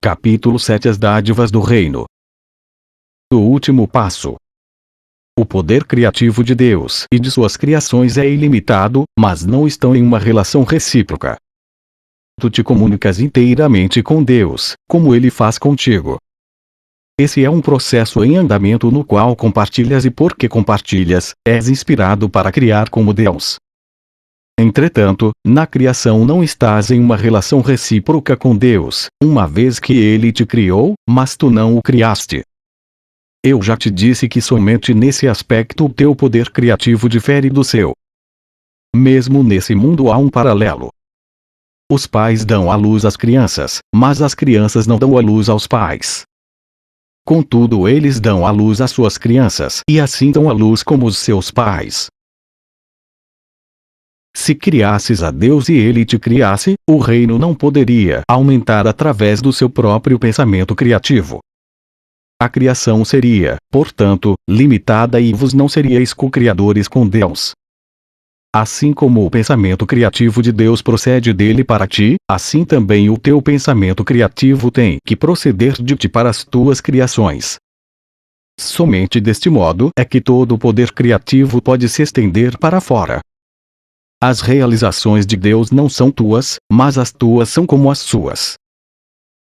Capítulo 7 As dádivas do reino. O último passo. O poder criativo de Deus e de suas criações é ilimitado, mas não estão em uma relação recíproca. Tu te comunicas inteiramente com Deus, como Ele faz contigo. Esse é um processo em andamento no qual compartilhas e porque compartilhas, és inspirado para criar como Deus. Entretanto, na criação não estás em uma relação recíproca com Deus, uma vez que Ele te criou, mas tu não o criaste. Eu já te disse que somente nesse aspecto o teu poder criativo difere do seu. Mesmo nesse mundo há um paralelo. Os pais dão à luz às crianças, mas as crianças não dão à luz aos pais. Contudo, eles dão à luz às suas crianças, e assim dão à luz como os seus pais. Se criasses a Deus e Ele te criasse, o reino não poderia aumentar através do seu próprio pensamento criativo. A criação seria, portanto, limitada e vos não seríeis co-criadores com Deus. Assim como o pensamento criativo de Deus procede dele para ti, assim também o teu pensamento criativo tem que proceder de ti para as tuas criações. Somente deste modo é que todo o poder criativo pode se estender para fora. As realizações de Deus não são tuas, mas as tuas são como as suas.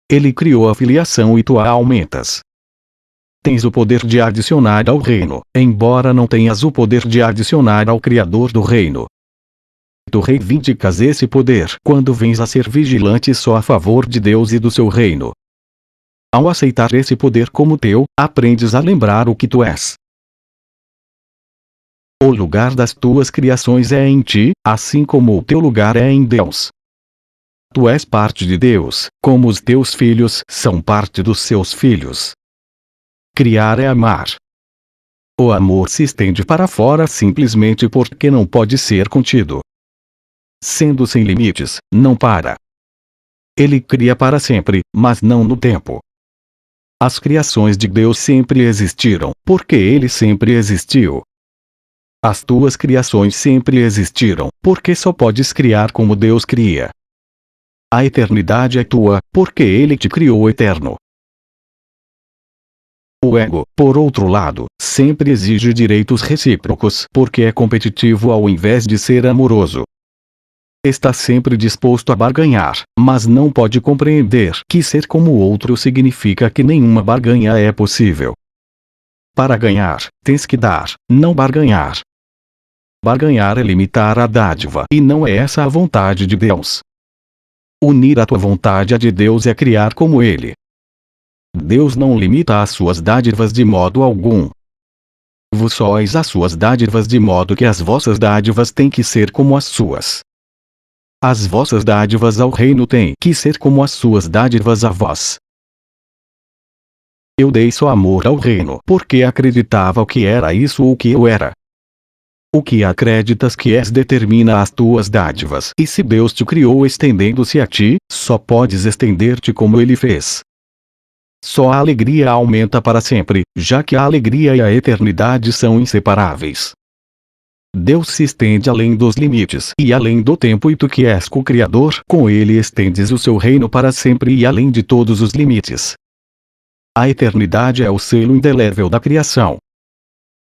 Ele criou a filiação e tu a aumentas. Tens o poder de adicionar ao reino, embora não tenhas o poder de adicionar ao Criador do reino. Tu reivindicas esse poder quando vens a ser vigilante só a favor de Deus e do seu reino. Ao aceitar esse poder como teu, aprendes a lembrar o que tu és. O lugar das tuas criações é em ti, assim como o teu lugar é em Deus. Tu és parte de Deus, como os teus filhos são parte dos seus filhos. Criar é amar. O amor se estende para fora simplesmente porque não pode ser contido. Sendo sem limites, não para. Ele cria para sempre, mas não no tempo. As criações de Deus sempre existiram, porque Ele sempre existiu. As tuas criações sempre existiram, porque só podes criar como Deus cria. A eternidade é tua, porque Ele te criou eterno. O ego, por outro lado, sempre exige direitos recíprocos, porque é competitivo ao invés de ser amoroso. Está sempre disposto a barganhar, mas não pode compreender que ser como o outro significa que nenhuma barganha é possível. Para ganhar, tens que dar, não barganhar. Barganhar é limitar a dádiva, e não é essa a vontade de Deus. Unir a tua vontade à de Deus é criar como Ele. Deus não limita as suas dádivas de modo algum. Vós sois as suas dádivas de modo que as vossas dádivas têm que ser como as suas. As vossas dádivas ao reino têm que ser como as suas dádivas a vós. Eu dei só amor ao reino porque acreditava que era isso o que eu era. O que acreditas que és determina as tuas dádivas, e se Deus te criou estendendo-se a ti, só podes estender-te como Ele fez. Só a alegria aumenta para sempre, já que a alegria e a eternidade são inseparáveis. Deus se estende além dos limites e além do tempo, e tu que és co-criador com Ele estendes o seu reino para sempre e além de todos os limites. A eternidade é o selo indelével da criação.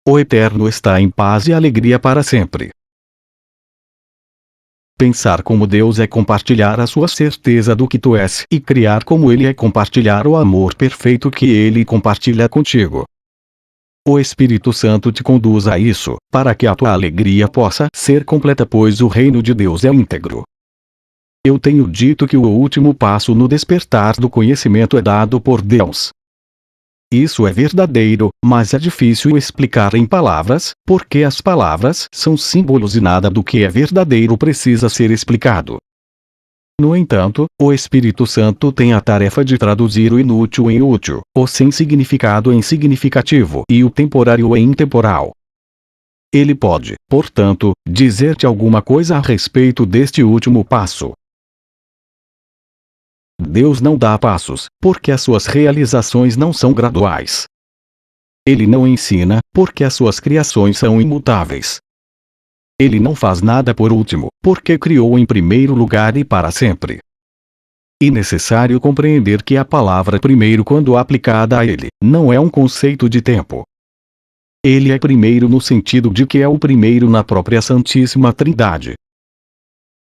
O eterno está em paz e alegria para sempre. Pensar como Deus é compartilhar a sua certeza do que tu és, e criar como Ele é compartilhar o amor perfeito que Ele compartilha contigo. O Espírito Santo te conduz a isso, para que a tua alegria possa ser completa, pois o reino de Deus é íntegro. Eu tenho dito que o último passo no despertar do conhecimento é dado por Deus. Isso é verdadeiro, mas é difícil explicar em palavras, porque as palavras são símbolos e nada do que é verdadeiro precisa ser explicado. No entanto, o Espírito Santo tem a tarefa de traduzir o inútil em útil, o sem significado em significativo e o temporário em intemporal. Ele pode, portanto, dizer-te alguma coisa a respeito deste último passo. Deus não dá passos, porque as suas realizações não são graduais. Ele não ensina, porque as suas criações são imutáveis. Ele não faz nada por último, porque criou em primeiro lugar e para sempre. e necessário compreender que a palavra primeiro, quando aplicada a ele, não é um conceito de tempo. Ele é primeiro no sentido de que é o primeiro na própria Santíssima Trindade.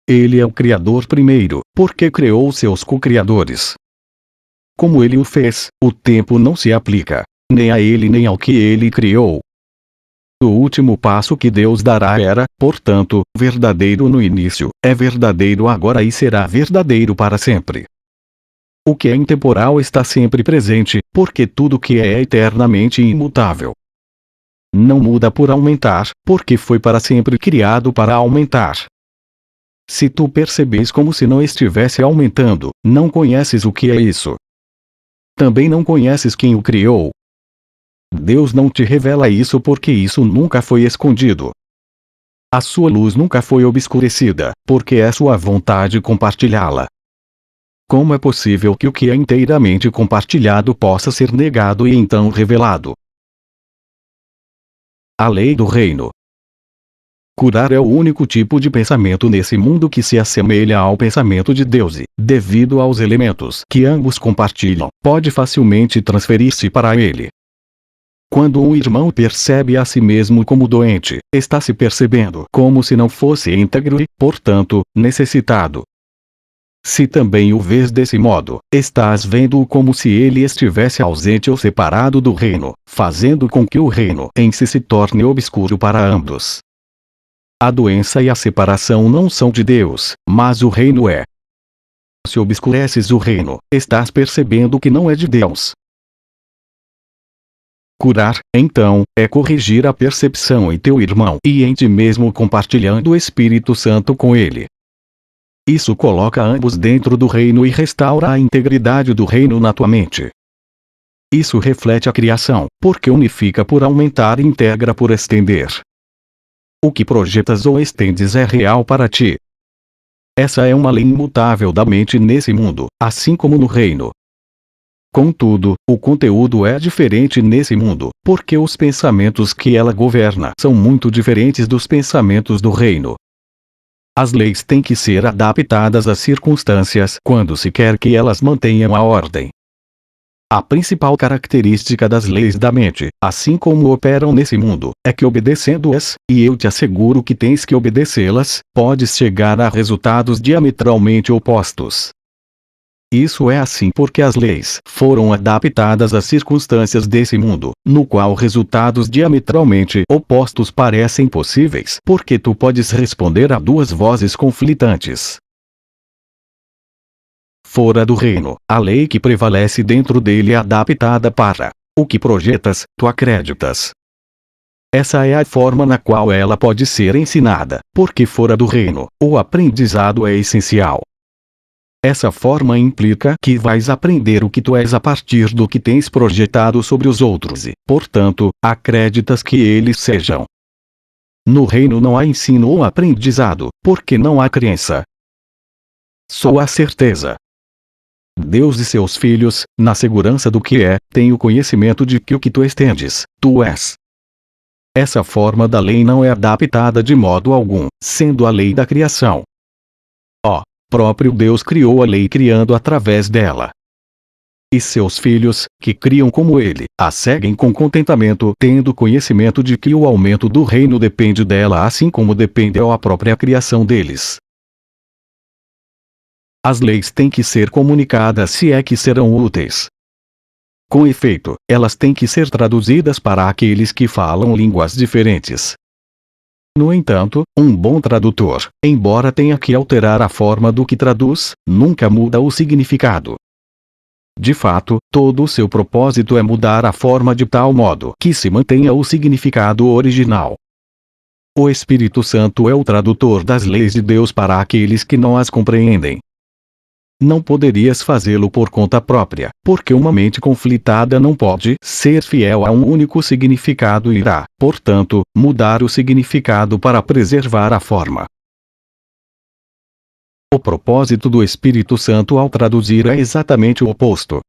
Ele é o Criador primeiro, porque criou seus co-criadores. Como ele o fez, o tempo não se aplica, nem a ele nem ao que ele criou. O último passo que Deus dará era, portanto, verdadeiro no início, é verdadeiro agora e será verdadeiro para sempre. O que é intemporal está sempre presente, porque tudo que é eternamente imutável. Não muda por aumentar, porque foi para sempre criado para aumentar. Se tu percebes como se não estivesse aumentando, não conheces o que é isso. Também não conheces quem o criou. Deus não te revela isso porque isso nunca foi escondido. A sua luz nunca foi obscurecida, porque é sua vontade compartilhá-la. Como é possível que o que é inteiramente compartilhado possa ser negado e então revelado? A lei do reino. Curar é o único tipo de pensamento nesse mundo que se assemelha ao pensamento de Deus e, devido aos elementos que ambos compartilham, pode facilmente transferir-se para ele. Quando um irmão percebe a si mesmo como doente, está se percebendo como se não fosse íntegro e, portanto, necessitado. Se também o vês desse modo, estás vendo-o como se ele estivesse ausente ou separado do reino, fazendo com que o reino em si se torne obscuro para ambos. A doença e a separação não são de Deus, mas o reino é. Se obscureces o reino, estás percebendo que não é de Deus. Curar, então, é corrigir a percepção em teu irmão e em ti mesmo compartilhando o Espírito Santo com ele. Isso coloca ambos dentro do reino e restaura a integridade do reino na tua mente. Isso reflete a criação, porque unifica por aumentar e integra por estender. O que projetas ou estendes é real para ti. Essa é uma lei imutável da mente nesse mundo, assim como no reino. Contudo, o conteúdo é diferente nesse mundo, porque os pensamentos que ela governa são muito diferentes dos pensamentos do reino. As leis têm que ser adaptadas às circunstâncias quando se quer que elas mantenham a ordem. A principal característica das leis da mente, assim como operam nesse mundo, é que obedecendo-as, e eu te asseguro que tens que obedecê-las, podes chegar a resultados diametralmente opostos. Isso é assim porque as leis foram adaptadas às circunstâncias desse mundo, no qual resultados diametralmente opostos parecem possíveis, porque tu podes responder a duas vozes conflitantes. Fora do reino, a lei que prevalece dentro dele é adaptada para o que projetas, tu acreditas. Essa é a forma na qual ela pode ser ensinada, porque fora do reino, o aprendizado é essencial. Essa forma implica que vais aprender o que tu és a partir do que tens projetado sobre os outros e, portanto, acreditas que eles sejam. No reino não há ensino ou aprendizado, porque não há crença. Só há certeza. Deus e seus filhos, na segurança do que é, têm o conhecimento de que o que tu estendes, tu és. Essa forma da lei não é adaptada de modo algum, sendo a lei da criação. Próprio Deus criou a lei criando através dela. E seus filhos, que criam como ele, a seguem com contentamento, tendo conhecimento de que o aumento do reino depende dela assim como depende a própria criação deles. As leis têm que ser comunicadas se é que serão úteis. Com efeito, elas têm que ser traduzidas para aqueles que falam línguas diferentes. No entanto, um bom tradutor, embora tenha que alterar a forma do que traduz, nunca muda o significado. De fato, todo o seu propósito é mudar a forma de tal modo que se mantenha o significado original. O Espírito Santo é o tradutor das leis de Deus para aqueles que não as compreendem. Não poderias fazê-lo por conta própria, porque uma mente conflitada não pode ser fiel a um único significado e irá, portanto, mudar o significado para preservar a forma. O propósito do Espírito Santo ao traduzir é exatamente o oposto.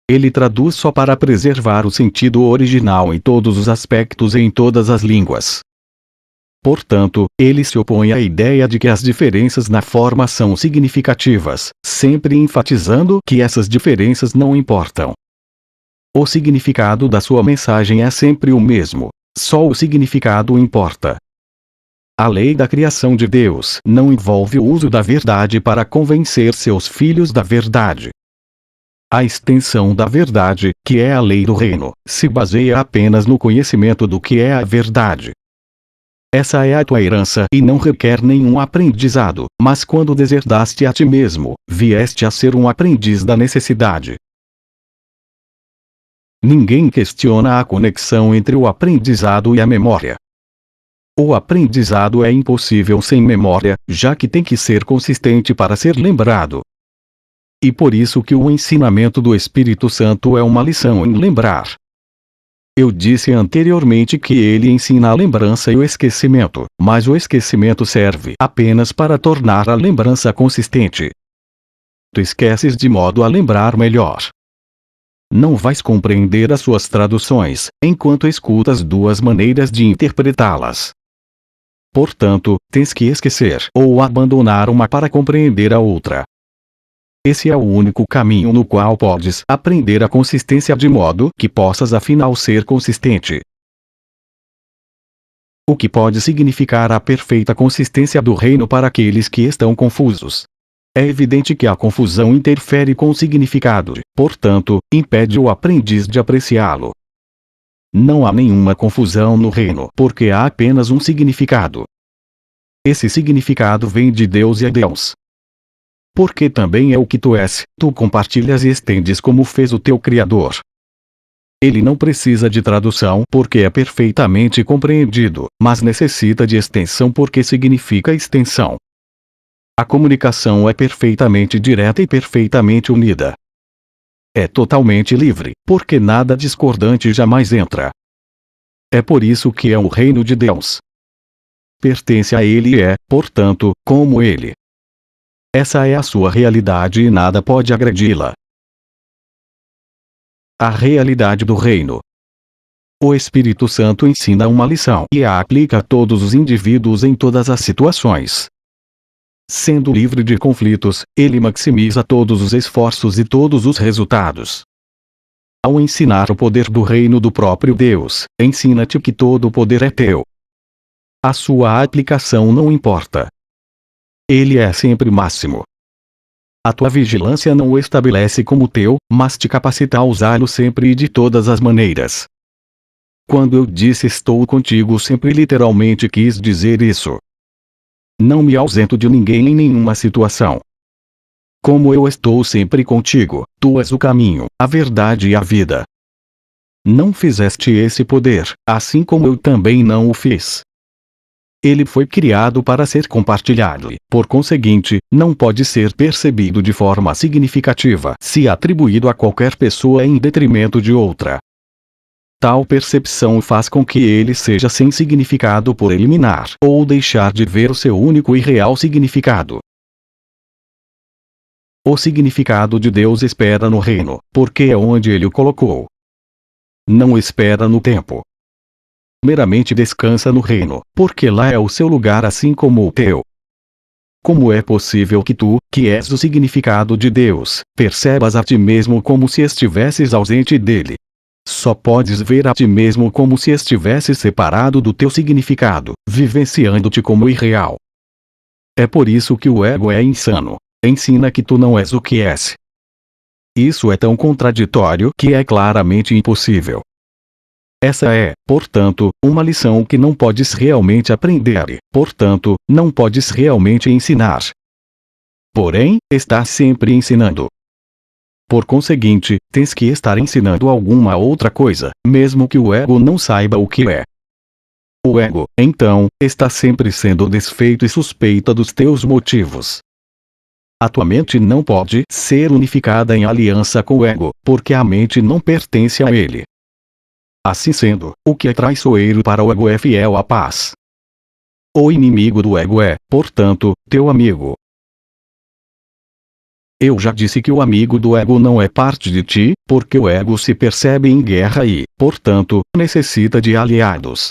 Ele traduz só para preservar o sentido original em todos os aspectos e em todas as línguas. Portanto, ele se opõe à ideia de que as diferenças na forma são significativas, sempre enfatizando que essas diferenças não importam. O significado da sua mensagem é sempre o mesmo. Só o significado importa. A lei da criação de Deus não envolve o uso da verdade para convencer seus filhos da verdade. A extensão da verdade, que é a lei do reino, se baseia apenas no conhecimento do que é a verdade. Essa é a tua herança e não requer nenhum aprendizado, mas quando deserdaste a ti mesmo, vieste a ser um aprendiz da necessidade. Ninguém questiona a conexão entre o aprendizado e a memória. O aprendizado é impossível sem memória, já que tem que ser consistente para ser lembrado. E por isso que o ensinamento do Espírito Santo é uma lição em lembrar. Eu disse anteriormente que ele ensina a lembrança e o esquecimento, mas o esquecimento serve apenas para tornar a lembrança consistente. Tu esqueces de modo a lembrar melhor. Não vais compreender as suas traduções, enquanto escutas duas maneiras de interpretá-las. Portanto, tens que esquecer ou abandonar uma para compreender a outra. Esse é o único caminho no qual podes aprender a consistência de modo que possas afinal ser consistente. O que pode significar a perfeita consistência do reino para aqueles que estão confusos? É evidente que a confusão interfere com o significado, portanto, impede o aprendiz de apreciá-lo. Não há nenhuma confusão no reino, porque há apenas um significado. Esse significado vem de Deus e é Deus. Porque também é o que tu és, tu compartilhas e estendes como fez o teu Criador. Ele não precisa de tradução porque é perfeitamente compreendido, mas necessita de extensão porque significa extensão. A comunicação é perfeitamente direta e perfeitamente unida. É totalmente livre, porque nada discordante jamais entra. É por isso que é o reino de Deus. Pertence a ele e é, portanto, como ele. Essa é a sua realidade e nada pode agredi-la. A realidade do reino. O Espírito Santo ensina uma lição e a aplica a todos os indivíduos em todas as situações. Sendo livre de conflitos, ele maximiza todos os esforços e todos os resultados. Ao ensinar o poder do reino do próprio Deus, ensina-te que todo o poder é teu. A sua aplicação não importa. Ele é sempre máximo. A tua vigilância não o estabelece como teu, mas te capacita a usá-lo sempre e de todas as maneiras. Quando eu disse estou contigo sempre literalmente quis dizer isso. Não me ausento de ninguém em nenhuma situação. Como eu estou sempre contigo, tu és o caminho, a verdade e a vida. Não fizeste esse poder, assim como eu também não o fiz. Ele foi criado para ser compartilhado e, por conseguinte, não pode ser percebido de forma significativa se atribuído a qualquer pessoa em detrimento de outra. Tal percepção faz com que ele seja sem significado por eliminar ou deixar de ver o seu único e real significado. O significado de Deus espera no reino, porque é onde ele o colocou. Não espera no tempo. Meramente descansa no reino, porque lá é o seu lugar assim como o teu. Como é possível que tu, que és o significado de Deus, percebas a ti mesmo como se estivesses ausente dele? Só podes ver a ti mesmo como se estivesses separado do teu significado, vivenciando-te como irreal. É por isso que o ego é insano. Ensina que tu não és o que és. Isso é tão contraditório que é claramente impossível. Essa é, portanto, uma lição que não podes realmente aprender e, portanto, não podes realmente ensinar. Porém, estás sempre ensinando. Por conseguinte, tens que estar ensinando alguma outra coisa, mesmo que o ego não saiba o que é. O ego, então, está sempre sendo desfeito e suspeita dos teus motivos. A tua mente não pode ser unificada em aliança com o ego, porque a mente não pertence a ele. Assim sendo, o que é traiçoeiro para o ego é fiel à paz. O inimigo do ego é, portanto, teu amigo. Eu já disse que o amigo do ego não é parte de ti, porque o ego se percebe em guerra e, portanto, necessita de aliados.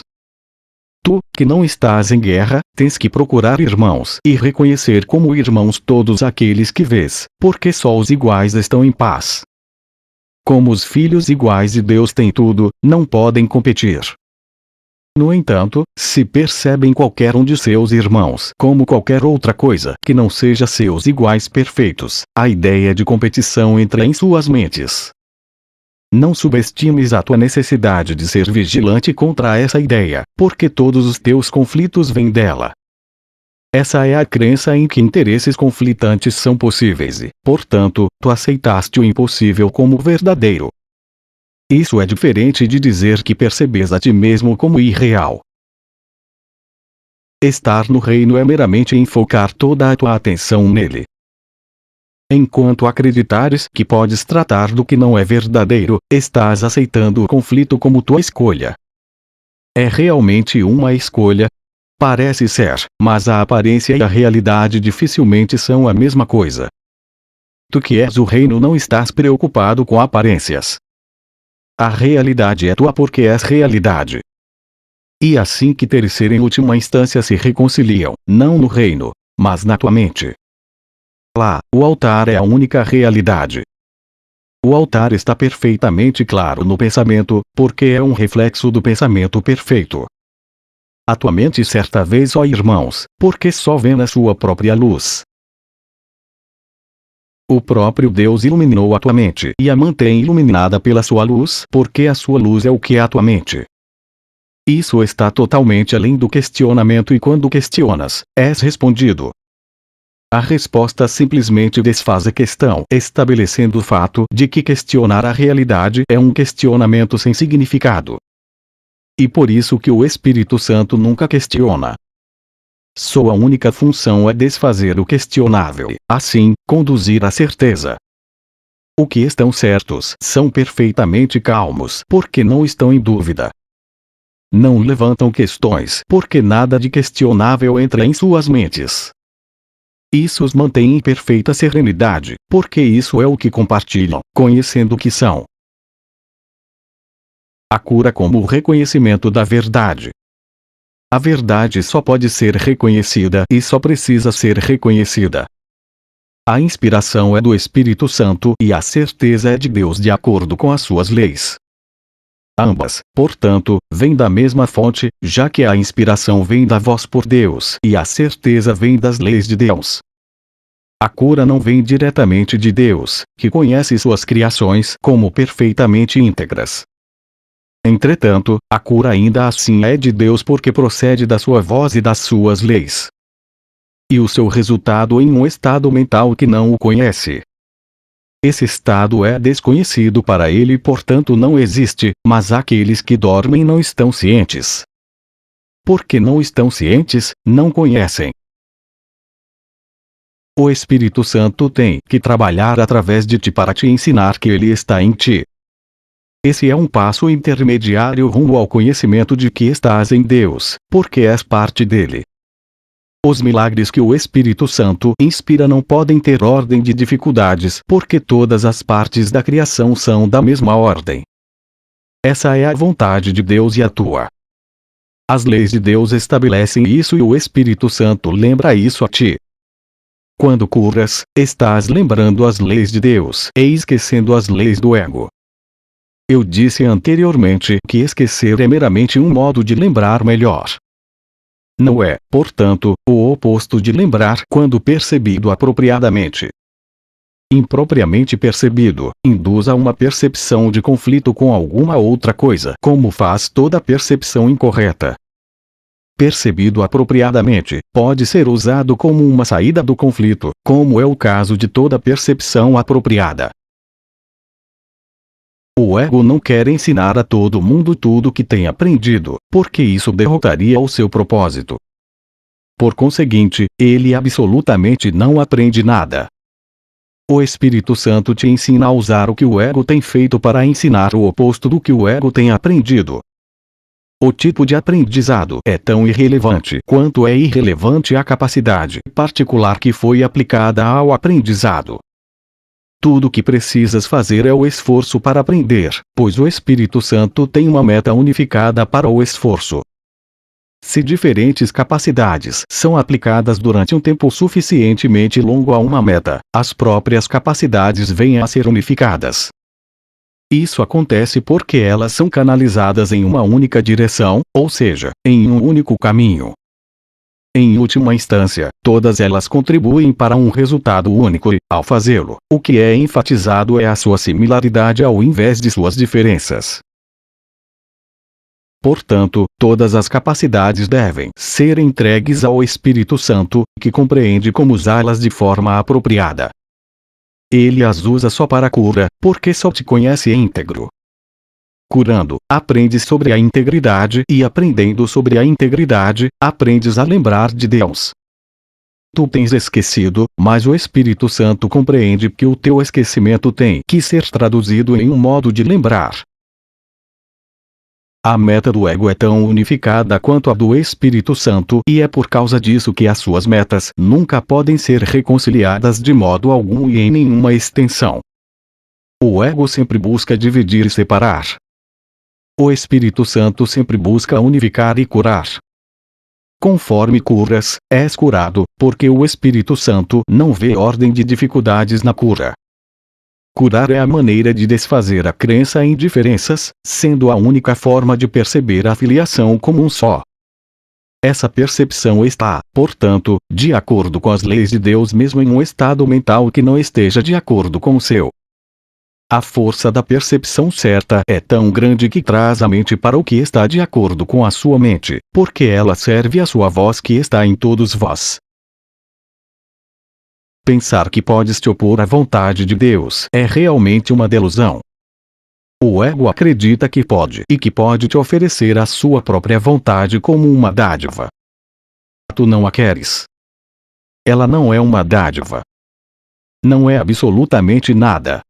Tu, que não estás em guerra, tens que procurar irmãos e reconhecer como irmãos todos aqueles que vês, porque só os iguais estão em paz. Como os filhos iguais de Deus têm tudo, não podem competir. No entanto, se percebem qualquer um de seus irmãos como qualquer outra coisa que não seja seus iguais perfeitos, a ideia de competição entra em suas mentes. Não subestimes a tua necessidade de ser vigilante contra essa ideia, porque todos os teus conflitos vêm dela. Essa é a crença em que interesses conflitantes são possíveis e, portanto, tu aceitaste o impossível como verdadeiro. Isso é diferente de dizer que percebes a ti mesmo como irreal. Estar no reino é meramente enfocar toda a tua atenção nele. Enquanto acreditares que podes tratar do que não é verdadeiro, estás aceitando o conflito como tua escolha. É realmente uma escolha? Parece ser, mas a aparência e a realidade dificilmente são a mesma coisa. Tu que és o reino não estás preocupado com aparências. A realidade é tua porque és realidade. E assim que terceira em última instância se reconciliam, não no reino, mas na tua mente. Lá, o altar é a única realidade. O altar está perfeitamente claro no pensamento, porque é um reflexo do pensamento perfeito. A tua mente certa vez, ó irmãos, porque só vê na sua própria luz. O próprio Deus iluminou a tua mente e a mantém iluminada pela sua luz, porque a sua luz é o que é a tua mente. Isso está totalmente além do questionamento e quando questionas, és respondido. A resposta simplesmente desfaz a questão, estabelecendo o fato de que questionar a realidade é um questionamento sem significado. E por isso que o Espírito Santo nunca questiona. Sua única função é desfazer o questionável, assim, conduzir à certeza. O que estão certos são perfeitamente calmos, porque não estão em dúvida. Não levantam questões, porque nada de questionável entra em suas mentes. Isso os mantém em perfeita serenidade, porque isso é o que compartilham, conhecendo o que são. A cura como o reconhecimento da verdade. A verdade só pode ser reconhecida e só precisa ser reconhecida. A inspiração é do Espírito Santo e a certeza é de Deus de acordo com as suas leis. Ambas, portanto, vêm da mesma fonte, já que a inspiração vem da voz por Deus e a certeza vem das leis de Deus. A cura não vem diretamente de Deus, que conhece suas criações como perfeitamente íntegras. Entretanto, a cura ainda assim é de Deus porque procede da sua voz e das suas leis. E o seu resultado em um estado mental que não o conhece. Esse estado é desconhecido para ele e portanto não existe, mas aqueles que dormem não estão cientes. Porque não estão cientes, não conhecem. O Espírito Santo tem que trabalhar através de ti para te ensinar que ele está em ti. Esse é um passo intermediário rumo ao conhecimento de que estás em Deus, porque és parte dele. Os milagres que o Espírito Santo inspira não podem ter ordem de dificuldades, porque todas as partes da criação são da mesma ordem. Essa é a vontade de Deus e a tua. As leis de Deus estabelecem isso e o Espírito Santo lembra isso a ti. Quando curas, estás lembrando as leis de Deus e esquecendo as leis do ego. Eu disse anteriormente que esquecer é meramente um modo de lembrar melhor. Não é, portanto, o oposto de lembrar quando percebido apropriadamente. Impropriamente percebido, induz a uma percepção de conflito com alguma outra coisa, como faz toda percepção incorreta. Percebido apropriadamente, pode ser usado como uma saída do conflito, como é o caso de toda percepção apropriada. O ego não quer ensinar a todo mundo tudo o que tem aprendido, porque isso derrotaria o seu propósito. Por conseguinte, ele absolutamente não aprende nada. O Espírito Santo te ensina a usar o que o ego tem feito para ensinar o oposto do que o ego tem aprendido. O tipo de aprendizado é tão irrelevante quanto é irrelevante a capacidade particular que foi aplicada ao aprendizado. Tudo o que precisas fazer é o esforço para aprender, pois o Espírito Santo tem uma meta unificada para o esforço. Se diferentes capacidades são aplicadas durante um tempo suficientemente longo a uma meta, as próprias capacidades vêm a ser unificadas. Isso acontece porque elas são canalizadas em uma única direção, ou seja, em um único caminho. Em última instância, todas elas contribuem para um resultado único e, ao fazê-lo, o que é enfatizado é a sua similaridade ao invés de suas diferenças. Portanto, todas as capacidades devem ser entregues ao Espírito Santo, que compreende como usá-las de forma apropriada. Ele as usa só para a cura, porque só te conhece íntegro. Curando, aprendes sobre a integridade e aprendendo sobre a integridade, aprendes a lembrar de Deus. Tu tens esquecido, mas o Espírito Santo compreende que o teu esquecimento tem que ser traduzido em um modo de lembrar. A meta do ego é tão unificada quanto a do Espírito Santo e é por causa disso que as suas metas nunca podem ser reconciliadas de modo algum e em nenhuma extensão. O ego sempre busca dividir e separar. O Espírito Santo sempre busca unificar e curar. Conforme curas, és curado, porque o Espírito Santo não vê ordem de dificuldades na cura. Curar é a maneira de desfazer a crença em diferenças, sendo a única forma de perceber a filiação como um só. Essa percepção está, portanto, de acordo com as leis de Deus mesmo em um estado mental que não esteja de acordo com o seu. A força da percepção certa é tão grande que traz a mente para o que está de acordo com a sua mente, porque ela serve à sua voz que está em todos vós. Pensar que podes te opor à vontade de Deus é realmente uma delusão. O ego acredita que pode e que pode te oferecer a sua própria vontade como uma dádiva. Tu não a queres. Ela não é uma dádiva. Não é absolutamente nada.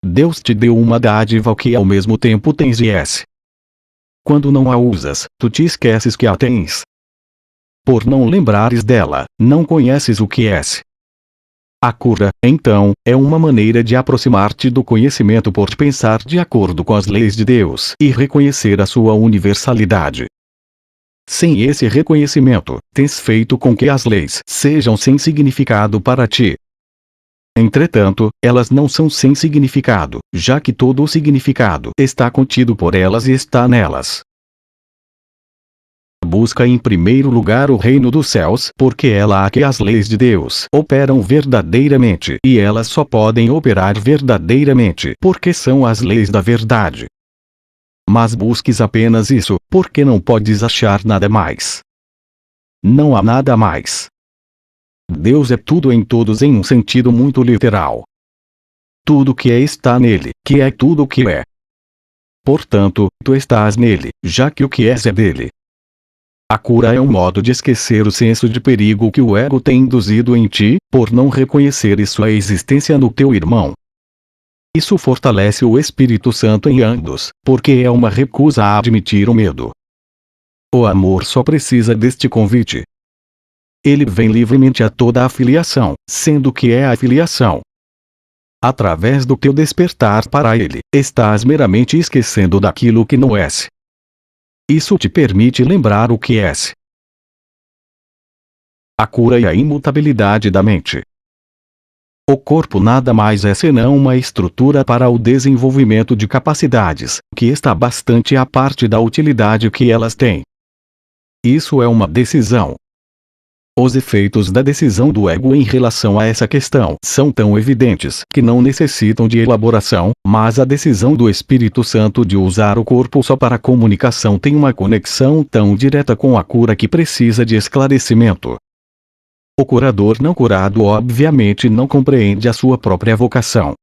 Deus te deu uma dádiva que ao mesmo tempo tens e és. Quando não a usas, tu te esqueces que a tens. Por não lembrares dela, não conheces o que és. A cura, então, é uma maneira de aproximar-te do conhecimento por pensar de acordo com as leis de Deus e reconhecer a sua universalidade. Sem esse reconhecimento, tens feito com que as leis sejam sem significado para ti. Entretanto, elas não são sem significado, já que todo o significado está contido por elas e está nelas. Busca em primeiro lugar o reino dos céus, porque é lá que as leis de Deus operam verdadeiramente, e elas só podem operar verdadeiramente porque são as leis da verdade. Mas busques apenas isso, porque não podes achar nada mais. Não há nada mais. Deus é tudo em todos em um sentido muito literal. Tudo que é está nele, que é tudo o que é. Portanto, tu estás nele, já que o que és é dele. A cura é um modo de esquecer o senso de perigo que o ego tem induzido em ti, por não reconheceres sua existência no teu irmão. Isso fortalece o Espírito Santo em ambos, porque é uma recusa a admitir o medo. O amor só precisa deste convite. Ele vem livremente a toda a filiação, sendo que é a filiação. Através do teu despertar para ele, estás meramente esquecendo daquilo que não és. Isso te permite lembrar o que és. A cura e a imutabilidade da mente. O corpo nada mais é senão uma estrutura para o desenvolvimento de capacidades, que está bastante à parte da utilidade que elas têm. Isso é uma decisão. Os efeitos da decisão do ego em relação a essa questão são tão evidentes que não necessitam de elaboração, mas a decisão do Espírito Santo de usar o corpo só para comunicação tem uma conexão tão direta com a cura que precisa de esclarecimento. O curador não curado obviamente não compreende a sua própria vocação.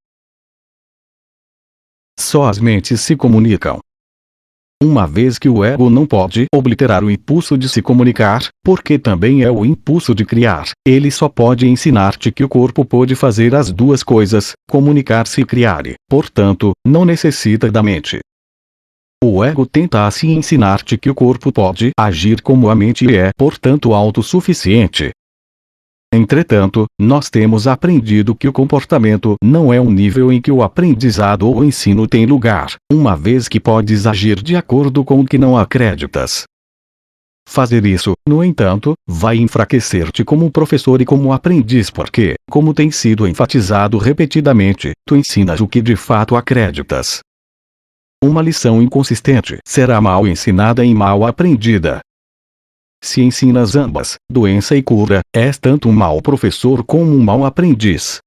Só as mentes se comunicam. Uma vez que o ego não pode obliterar o impulso de se comunicar, porque também é o impulso de criar, ele só pode ensinar-te que o corpo pode fazer as duas coisas, comunicar-se e criar e, portanto, não necessita da mente. O ego tenta assim ensinar-te que o corpo pode agir como a mente e é, portanto, autossuficiente. Entretanto, nós temos aprendido que o comportamento não é um nível em que o aprendizado ou o ensino tem lugar, uma vez que podes agir de acordo com o que não acreditas. Fazer isso, no entanto, vai enfraquecer-te como professor e como aprendiz porque, como tem sido enfatizado repetidamente, tu ensinas o que de fato acreditas. Uma lição inconsistente será mal ensinada e mal aprendida. Se ensinas ambas, doença e cura, és tanto um mau professor como um mau aprendiz.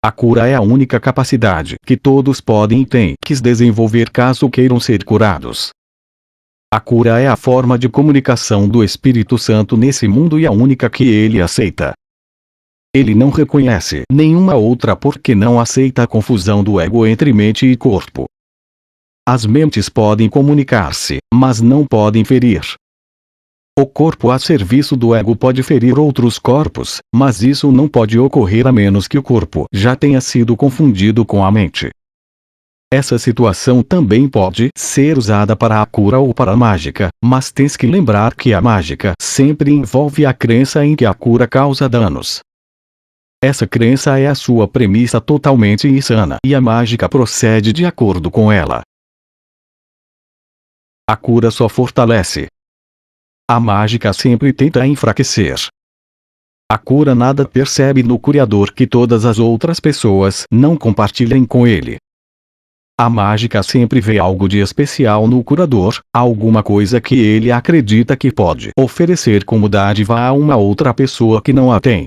A cura é a única capacidade que todos podem e têm que desenvolver caso queiram ser curados. A cura é a forma de comunicação do Espírito Santo nesse mundo e a única que ele aceita. Ele não reconhece nenhuma outra porque não aceita a confusão do ego entre mente e corpo. As mentes podem comunicar-se, mas não podem ferir. O corpo a serviço do ego pode ferir outros corpos, mas isso não pode ocorrer a menos que o corpo já tenha sido confundido com a mente. Essa situação também pode ser usada para a cura ou para a mágica, mas tens que lembrar que a mágica sempre envolve a crença em que a cura causa danos. Essa crença é a sua premissa totalmente insana e a mágica procede de acordo com ela. A cura só fortalece. A mágica sempre tenta enfraquecer. A cura nada percebe no curador que todas as outras pessoas não compartilhem com ele. A mágica sempre vê algo de especial no curador, alguma coisa que ele acredita que pode oferecer como dádiva a uma outra pessoa que não a tem.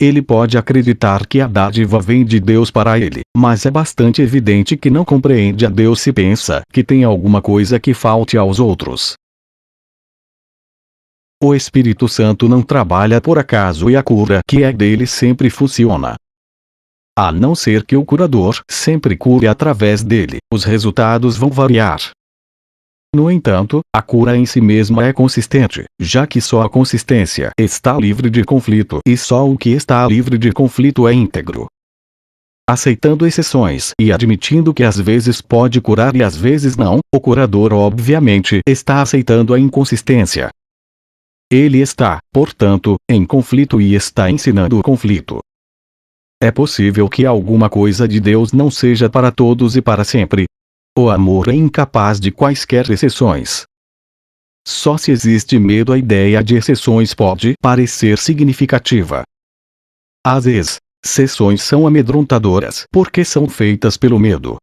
Ele pode acreditar que a dádiva vem de Deus para ele, mas é bastante evidente que não compreende a Deus se pensa que tem alguma coisa que falte aos outros. O Espírito Santo não trabalha por acaso e a cura que é dele sempre funciona. A não ser que o curador sempre cure através dele, os resultados vão variar. No entanto, a cura em si mesma é consistente, já que só a consistência está livre de conflito e só o que está livre de conflito é íntegro. Aceitando exceções e admitindo que às vezes pode curar e às vezes não, o curador obviamente está aceitando a inconsistência. Ele está, portanto, em conflito e está ensinando o conflito. É possível que alguma coisa de Deus não seja para todos e para sempre. O amor é incapaz de quaisquer exceções. Só se existe medo a ideia de exceções pode parecer significativa. Às vezes, exceções são amedrontadoras porque são feitas pelo medo.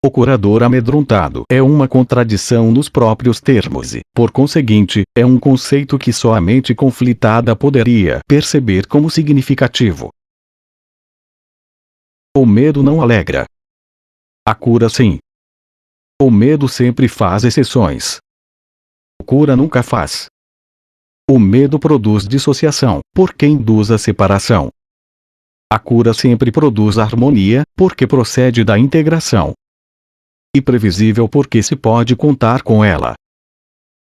O curador amedrontado é uma contradição nos próprios termos e, por conseguinte, é um conceito que só a mente conflitada poderia perceber como significativo. O medo não alegra. A cura sim. O medo sempre faz exceções. A cura nunca faz. O medo produz dissociação, porque induz a separação. A cura sempre produz harmonia, porque procede da integração. E previsível porque se pode contar com ela.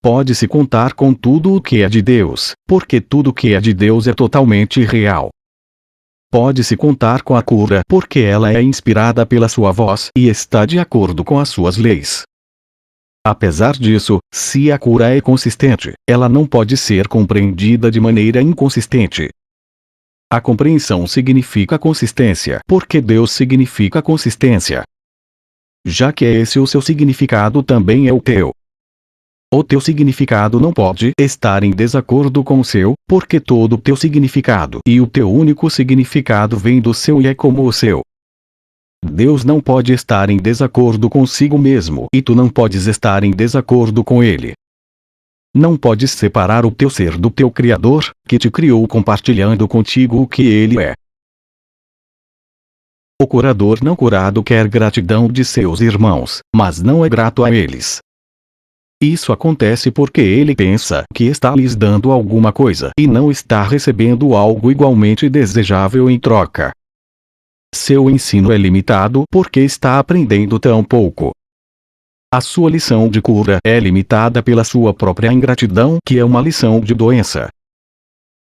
Pode-se contar com tudo o que é de Deus, porque tudo que é de Deus é totalmente real. Pode-se contar com a cura porque ela é inspirada pela sua voz e está de acordo com as suas leis. Apesar disso, se a cura é consistente, ela não pode ser compreendida de maneira inconsistente. A compreensão significa consistência porque Deus significa consistência. Já que é esse o seu significado também é o teu. O teu significado não pode estar em desacordo com o seu, porque todo o teu significado e o teu único significado vem do seu e é como o seu. Deus não pode estar em desacordo consigo mesmo e tu não podes estar em desacordo com ele. Não podes separar o teu ser do teu Criador, que te criou compartilhando contigo o que ele é. O curador não curado quer gratidão de seus irmãos, mas não é grato a eles. Isso acontece porque ele pensa que está lhes dando alguma coisa e não está recebendo algo igualmente desejável em troca. Seu ensino é limitado porque está aprendendo tão pouco. A sua lição de cura é limitada pela sua própria ingratidão, que é uma lição de doença.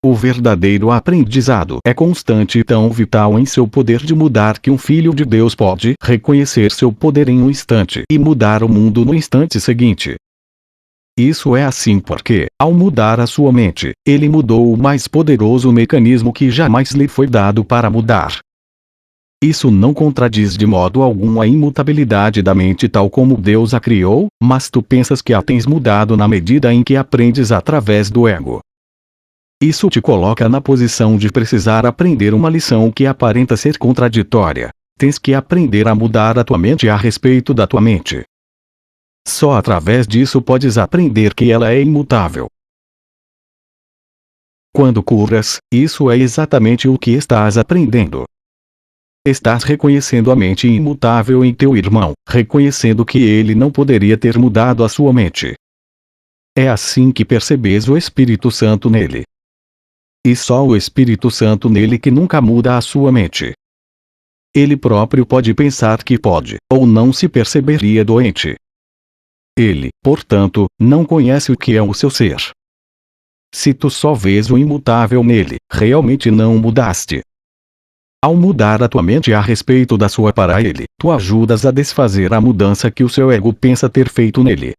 O verdadeiro aprendizado é constante e tão vital em seu poder de mudar que um filho de Deus pode reconhecer seu poder em um instante e mudar o mundo no instante seguinte. Isso é assim porque, ao mudar a sua mente, ele mudou o mais poderoso mecanismo que jamais lhe foi dado para mudar. Isso não contradiz de modo algum a imutabilidade da mente tal como Deus a criou, mas tu pensas que a tens mudado na medida em que aprendes através do ego. Isso te coloca na posição de precisar aprender uma lição que aparenta ser contraditória. Tens que aprender a mudar a tua mente a respeito da tua mente. Só através disso podes aprender que ela é imutável. Quando curas, isso é exatamente o que estás aprendendo. Estás reconhecendo a mente imutável em teu irmão, reconhecendo que ele não poderia ter mudado a sua mente. É assim que percebes o Espírito Santo nele. E só o Espírito Santo nele que nunca muda a sua mente. Ele próprio pode pensar que pode, ou não se perceberia doente. Ele, portanto, não conhece o que é o seu ser. Se tu só vês o imutável nele, realmente não mudaste. Ao mudar a tua mente a respeito da sua para ele, tu ajudas a desfazer a mudança que o seu ego pensa ter feito nele.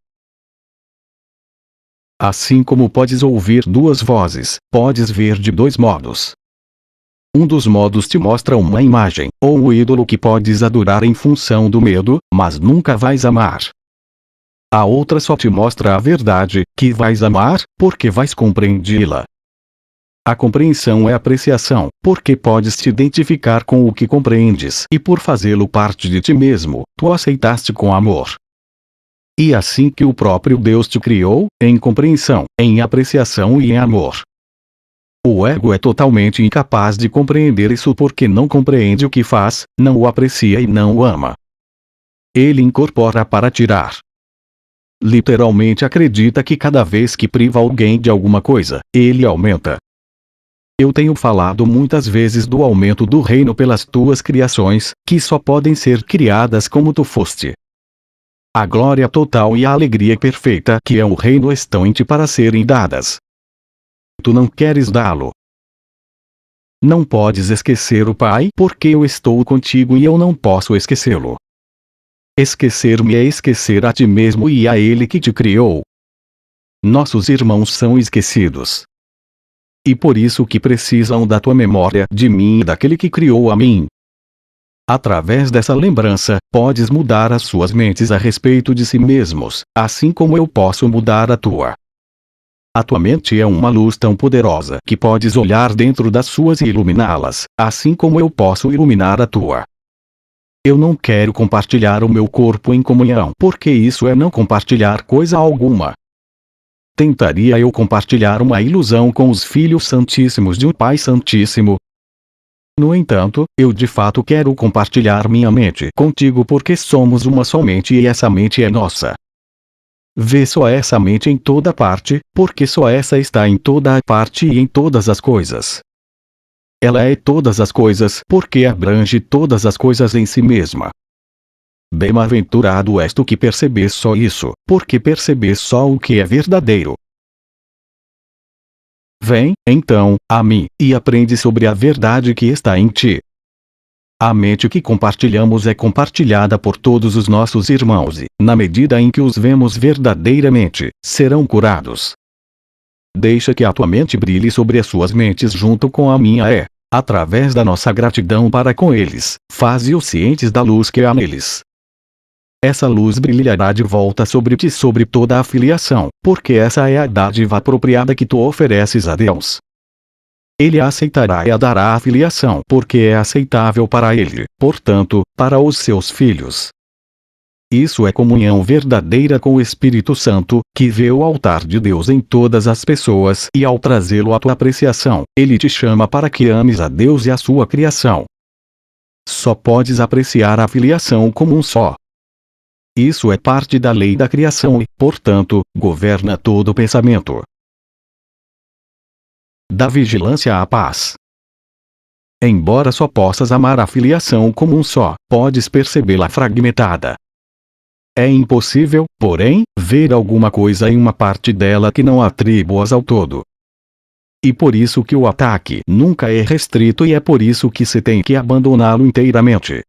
Assim como podes ouvir duas vozes, podes ver de dois modos. Um dos modos te mostra uma imagem, ou um ídolo que podes adorar em função do medo, mas nunca vais amar. A outra só te mostra a verdade, que vais amar, porque vais compreendê-la. A compreensão é apreciação, porque podes te identificar com o que compreendes e por fazê-lo parte de ti mesmo, tu aceitaste com amor. E assim que o próprio Deus te criou, em compreensão, em apreciação e em amor. O ego é totalmente incapaz de compreender isso porque não compreende o que faz, não o aprecia e não o ama. Ele incorpora para tirar. Literalmente acredita que cada vez que priva alguém de alguma coisa, ele aumenta. Eu tenho falado muitas vezes do aumento do reino pelas tuas criações, que só podem ser criadas como tu foste. A glória total e a alegria perfeita que é o reino estão em ti para serem dadas. Tu não queres dá-lo. Não podes esquecer o Pai porque eu estou contigo e eu não posso esquecê-lo. Esquecer-me é esquecer a ti mesmo e a Ele que te criou. Nossos irmãos são esquecidos. E por isso que precisam da tua memória de mim e daquele que criou a mim. Através dessa lembrança, podes mudar as suas mentes a respeito de si mesmos, assim como eu posso mudar a tua. A tua mente é uma luz tão poderosa que podes olhar dentro das suas e iluminá-las, assim como eu posso iluminar a tua. Eu não quero compartilhar o meu corpo em comunhão, porque isso é não compartilhar coisa alguma. Tentaria eu compartilhar uma ilusão com os filhos santíssimos de um Pai Santíssimo? No entanto, eu de fato quero compartilhar minha mente contigo porque somos uma só mente e essa mente é nossa. Vê só essa mente em toda parte, porque só essa está em toda a parte e em todas as coisas. Ela é todas as coisas porque abrange todas as coisas em si mesma. Bem-aventurado és tu que percebes só isso, porque percebes só o que é verdadeiro. Vem, então, a mim, e aprende sobre a verdade que está em ti. A mente que compartilhamos é compartilhada por todos os nossos irmãos e, na medida em que os vemos verdadeiramente, serão curados. Deixa que a tua mente brilhe sobre as suas mentes junto com a minha através da nossa gratidão para com eles, faze-os cientes da luz que há neles. Essa luz brilhará de volta sobre ti sobre toda a filiação, porque essa é a dádiva apropriada que tu ofereces a Deus. Ele a aceitará e a dará a filiação porque é aceitável para ele, portanto, para os seus filhos. Isso é comunhão verdadeira com o Espírito Santo, que vê o altar de Deus em todas as pessoas e ao trazê-lo à tua apreciação, ele te chama para que ames a Deus e a sua criação. Só podes apreciar a filiação como um só. Isso é parte da lei da criação e, portanto, governa todo o pensamento. Da vigilância à paz. Embora só possas amar a filiação como um só, podes percebê-la fragmentada. É impossível, porém, ver alguma coisa em uma parte dela que não atribuas ao todo. E por isso que o ataque nunca é restrito e é por isso que se tem que abandoná-lo inteiramente.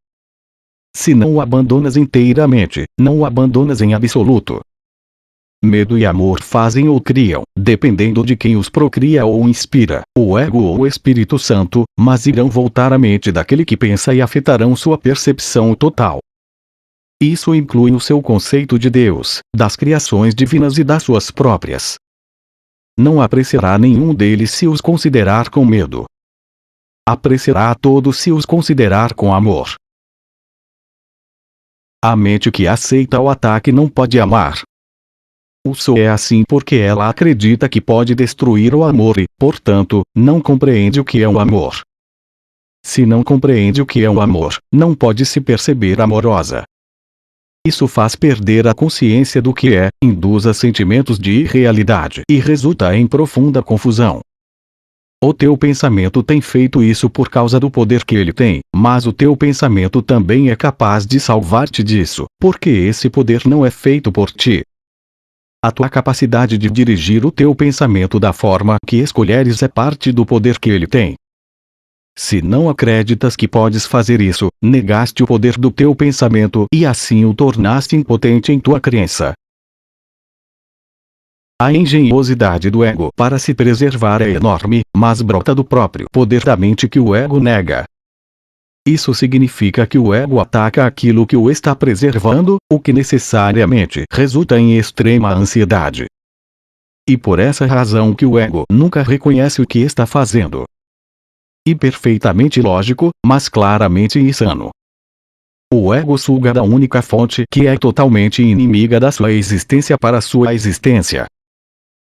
Se não o abandonas inteiramente, não o abandonas em absoluto. Medo e amor fazem ou criam, dependendo de quem os procria ou inspira, o ego ou o Espírito Santo, mas irão voltar à mente daquele que pensa e afetarão sua percepção total. Isso inclui o seu conceito de Deus, das criações divinas e das suas próprias. Não apreciará nenhum deles se os considerar com medo. Apreciará a todos se os considerar com amor. A mente que aceita o ataque não pode amar. O só é assim porque ela acredita que pode destruir o amor e, portanto, não compreende o que é o amor. Se não compreende o que é o amor, não pode se perceber amorosa. Isso faz perder a consciência do que é, induz a sentimentos de irrealidade e resulta em profunda confusão. O teu pensamento tem feito isso por causa do poder que ele tem, mas o teu pensamento também é capaz de salvar-te disso, porque esse poder não é feito por ti. A tua capacidade de dirigir o teu pensamento da forma que escolheres é parte do poder que ele tem. Se não acreditas que podes fazer isso, negaste o poder do teu pensamento e assim o tornaste impotente em tua crença. A engenhosidade do ego para se preservar é enorme, mas brota do próprio poder da mente que o ego nega. Isso significa que o ego ataca aquilo que o está preservando, o que necessariamente resulta em extrema ansiedade. E por essa razão que o ego nunca reconhece o que está fazendo. E perfeitamente lógico, mas claramente insano. O ego suga da única fonte que é totalmente inimiga da sua existência para sua existência.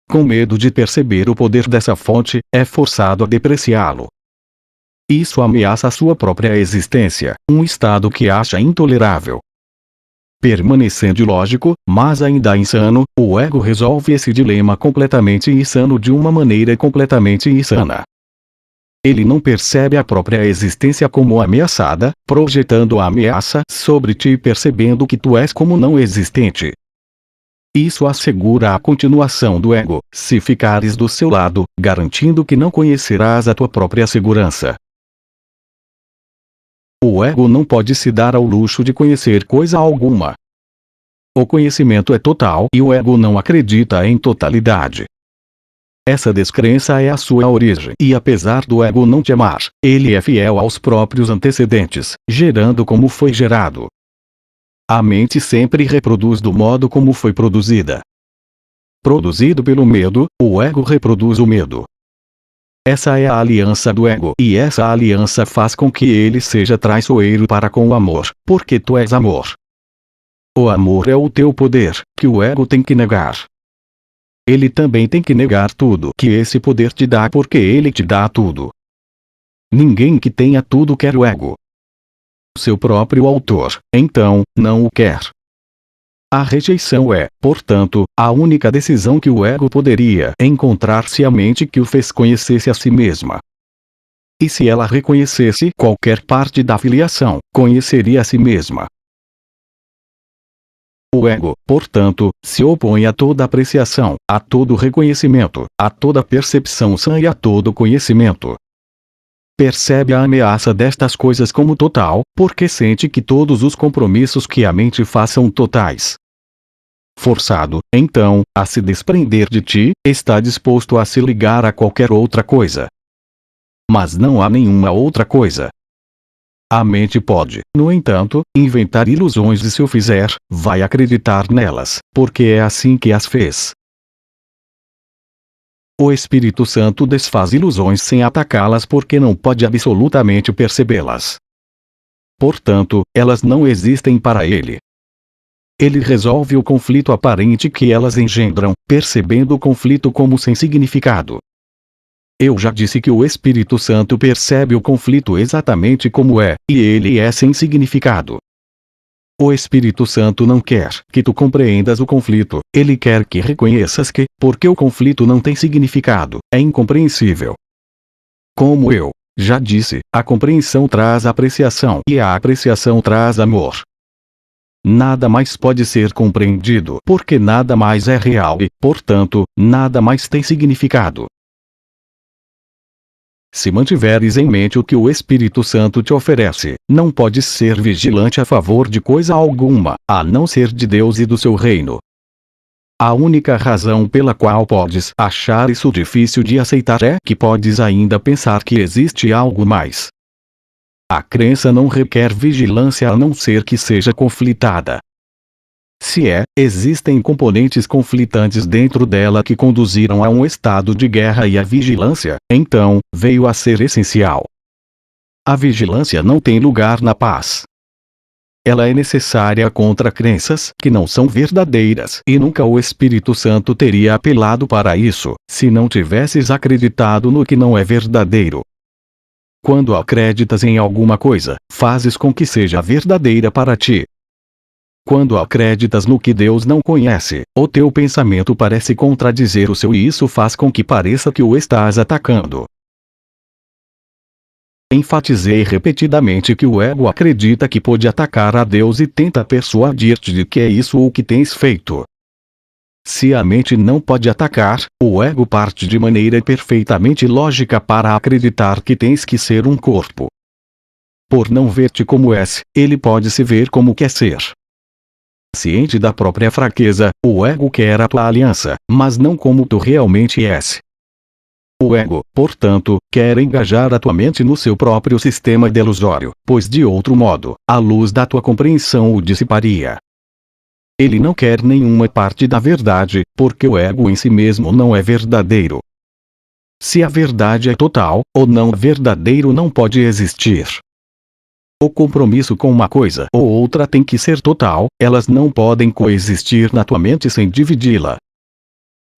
Com medo de perceber o poder dessa fonte, é forçado a depreciá-lo. Isso ameaça a sua própria existência, um estado que acha intolerável. Permanecendo lógico, mas ainda insano, o ego resolve esse dilema completamente insano de uma maneira completamente insana. Ele não percebe a própria existência como ameaçada, projetando a ameaça sobre ti e percebendo que tu és como não existente. Isso assegura a continuação do ego, se ficares do seu lado, garantindo que não conhecerás a tua própria segurança. O ego não pode se dar ao luxo de conhecer coisa alguma. O conhecimento é total e o ego não acredita em totalidade. Essa descrença é a sua origem e apesar do ego não te amar, ele é fiel aos próprios antecedentes, gerando como foi gerado. A mente sempre reproduz do modo como foi produzida. Produzido pelo medo, o ego reproduz o medo. Essa é a aliança do ego e essa aliança faz com que ele seja traiçoeiro para com o amor, porque tu és amor. O amor é o teu poder, que o ego tem que negar. Ele também tem que negar tudo que esse poder te dá porque ele te dá tudo. Ninguém que tenha tudo quer o ego. Seu próprio autor, então, não o quer. A rejeição é, portanto, a única decisão que o ego poderia encontrar se a mente que o fez conhecesse a si mesma. E se ela reconhecesse qualquer parte da filiação, conheceria a si mesma. O ego, portanto, se opõe a toda apreciação, a todo reconhecimento, a toda percepção sã e a todo conhecimento. Percebe a ameaça destas coisas como total, porque sente que todos os compromissos que a mente faz são totais. Forçado, então, a se desprender de ti, está disposto a se ligar a qualquer outra coisa. Mas não há nenhuma outra coisa. A mente pode, no entanto, inventar ilusões e se o fizer, vai acreditar nelas, porque é assim que as fez. O Espírito Santo desfaz ilusões sem atacá-las porque não pode absolutamente percebê-las. Portanto, elas não existem para ele. Ele resolve o conflito aparente que elas engendram, percebendo o conflito como sem significado. Eu já disse que o Espírito Santo percebe o conflito exatamente como é, e ele é sem significado. O Espírito Santo não quer que tu compreendas o conflito, ele quer que reconheças que, porque o conflito não tem significado, é incompreensível. Como eu já disse, a compreensão traz apreciação e a apreciação traz amor. Nada mais pode ser compreendido porque nada mais é real e, portanto, nada mais tem significado. Se mantiveres em mente o que o Espírito Santo te oferece, não podes ser vigilante a favor de coisa alguma, a não ser de Deus e do seu reino. A única razão pela qual podes achar isso difícil de aceitar é que podes ainda pensar que existe algo mais. A crença não requer vigilância a não ser que seja conflitada. Se existem componentes conflitantes dentro dela que conduziram a um estado de guerra e a vigilância, então, veio a ser essencial. A vigilância não tem lugar na paz. Ela é necessária contra crenças que não são verdadeiras e nunca o Espírito Santo teria apelado para isso, se não tivesses acreditado no que não é verdadeiro. Quando acreditas em alguma coisa, fazes com que seja verdadeira para ti. Quando acreditas no que Deus não conhece, o teu pensamento parece contradizer o seu e isso faz com que pareça que o estás atacando. Enfatizei repetidamente que o ego acredita que pode atacar a Deus e tenta persuadir-te de que é isso o que tens feito. Se a mente não pode atacar, o ego parte de maneira perfeitamente lógica para acreditar que tens que ser um corpo. Por não ver-te como és, ele pode se ver como quer ser. Ciente da própria fraqueza, o ego quer a tua aliança, mas não como tu realmente és. O ego, portanto, quer engajar a tua mente no seu próprio sistema delusório, pois de outro modo, a luz da tua compreensão o dissiparia. Ele não quer nenhuma parte da verdade, porque o ego em si mesmo não é verdadeiro. Se a verdade é total, o não verdadeiro não pode existir. O compromisso com uma coisa ou outra tem que ser total, elas não podem coexistir na tua mente sem dividi-la.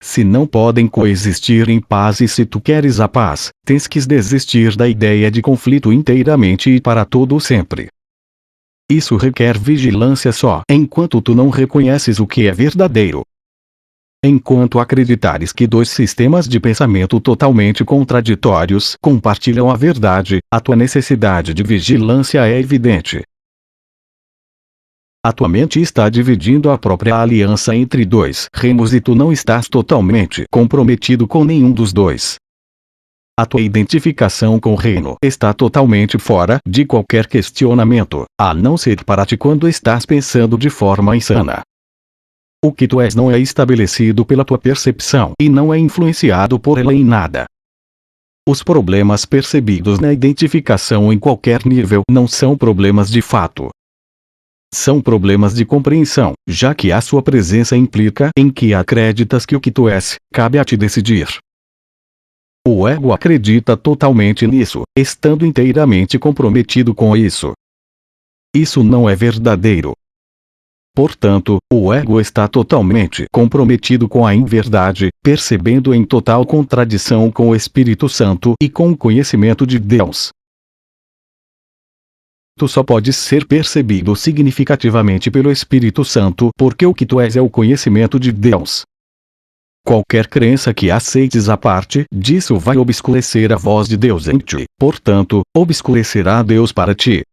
Se não podem coexistir em paz e se tu queres a paz, tens que desistir da ideia de conflito inteiramente e para todo sempre. Isso requer vigilância só enquanto tu não reconheces o que é verdadeiro. Enquanto acreditares que dois sistemas de pensamento totalmente contraditórios compartilham a verdade, a tua necessidade de vigilância é evidente. A tua mente está dividindo a própria aliança entre dois reinos e tu não estás totalmente comprometido com nenhum dos dois. A tua identificação com o reino está totalmente fora de qualquer questionamento, a não ser para ti quando estás pensando de forma insana. O que tu és não é estabelecido pela tua percepção e não é influenciado por ela em nada. Os problemas percebidos na identificação em qualquer nível não são problemas de fato. São problemas de compreensão, já que a sua presença implica em que acreditas que o que tu és, cabe a ti decidir. O ego acredita totalmente nisso, estando inteiramente comprometido com isso. Isso não é verdadeiro. Portanto, o ego está totalmente comprometido com a inverdade, percebendo em total contradição com o Espírito Santo e com o conhecimento de Deus. Tu só podes ser percebido significativamente pelo Espírito Santo porque o que tu és é o conhecimento de Deus. Qualquer crença que aceites a parte disso vai obscurecer a voz de Deus em ti, portanto, obscurecerá Deus para ti.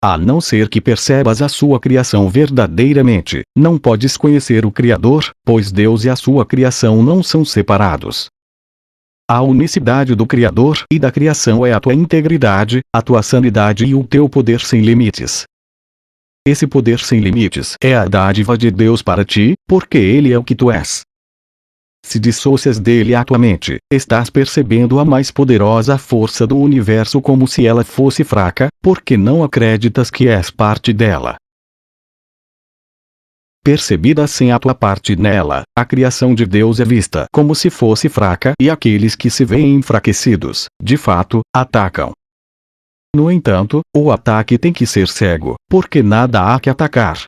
A não ser que percebas a sua criação verdadeiramente, não podes conhecer o Criador, pois Deus e a sua criação não são separados. A unicidade do Criador e da criação é a tua integridade, a tua sanidade e o teu poder sem limites. Esse poder sem limites é a dádiva de Deus para ti, porque Ele é o que tu és. Se dissocias dele a tua mente, estás percebendo a mais poderosa força do universo como se ela fosse fraca, porque não acreditas que és parte dela. Percebida sem a tua parte nela, a criação de Deus é vista como se fosse fraca e aqueles que se veem enfraquecidos, de fato, atacam. No entanto, o ataque tem que ser cego, porque nada há que atacar.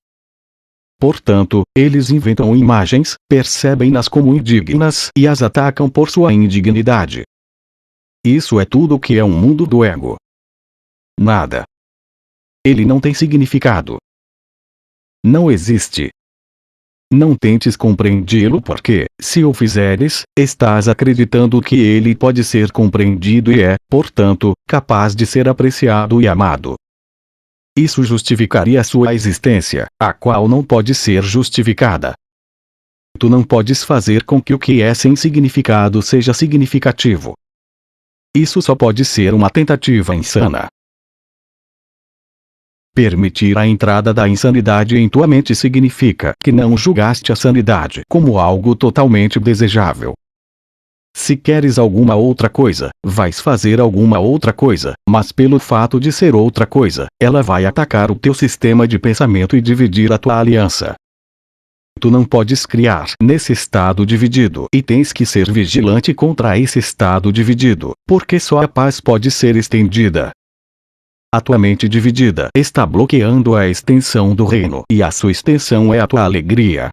Portanto, eles inventam imagens, percebem-nas como indignas e as atacam por sua indignidade. Isso é tudo o que é um mundo do ego. Nada. Ele não tem significado. Não existe. Não tentes compreendê-lo porque, se o fizeres, estás acreditando que ele pode ser compreendido e é, portanto, capaz de ser apreciado e amado. Isso justificaria sua existência, a qual não pode ser justificada. Tu não podes fazer com que o que é sem significado seja significativo. Isso só pode ser uma tentativa insana. Permitir a entrada da insanidade em tua mente significa que não julgaste a sanidade como algo totalmente desejável. Se queres alguma outra coisa, vais fazer alguma outra coisa, mas pelo fato de ser outra coisa, ela vai atacar o teu sistema de pensamento e dividir a tua aliança. Tu não podes criar nesse estado dividido e tens que ser vigilante contra esse estado dividido, porque só a paz pode ser estendida. A tua mente dividida está bloqueando a extensão do reino e a sua extensão é a tua alegria.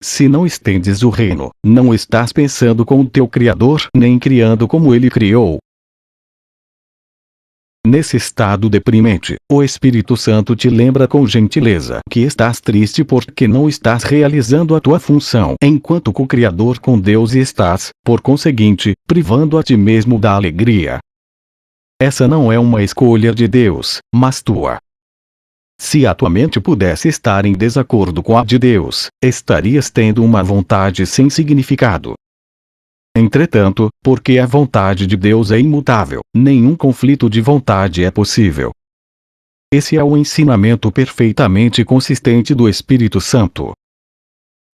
Se não estendes o reino, não estás pensando com o teu Criador nem criando como ele criou. Nesse estado deprimente, o Espírito Santo te lembra com gentileza que estás triste porque não estás realizando a tua função enquanto co-criador com Deus e estás, por conseguinte, privando a ti mesmo da alegria. Essa não é uma escolha de Deus, mas tua. Se a tua mente pudesse estar em desacordo com a de Deus, estarias tendo uma vontade sem significado. Entretanto, porque a vontade de Deus é imutável, nenhum conflito de vontade é possível. Esse é o ensinamento perfeitamente consistente do Espírito Santo.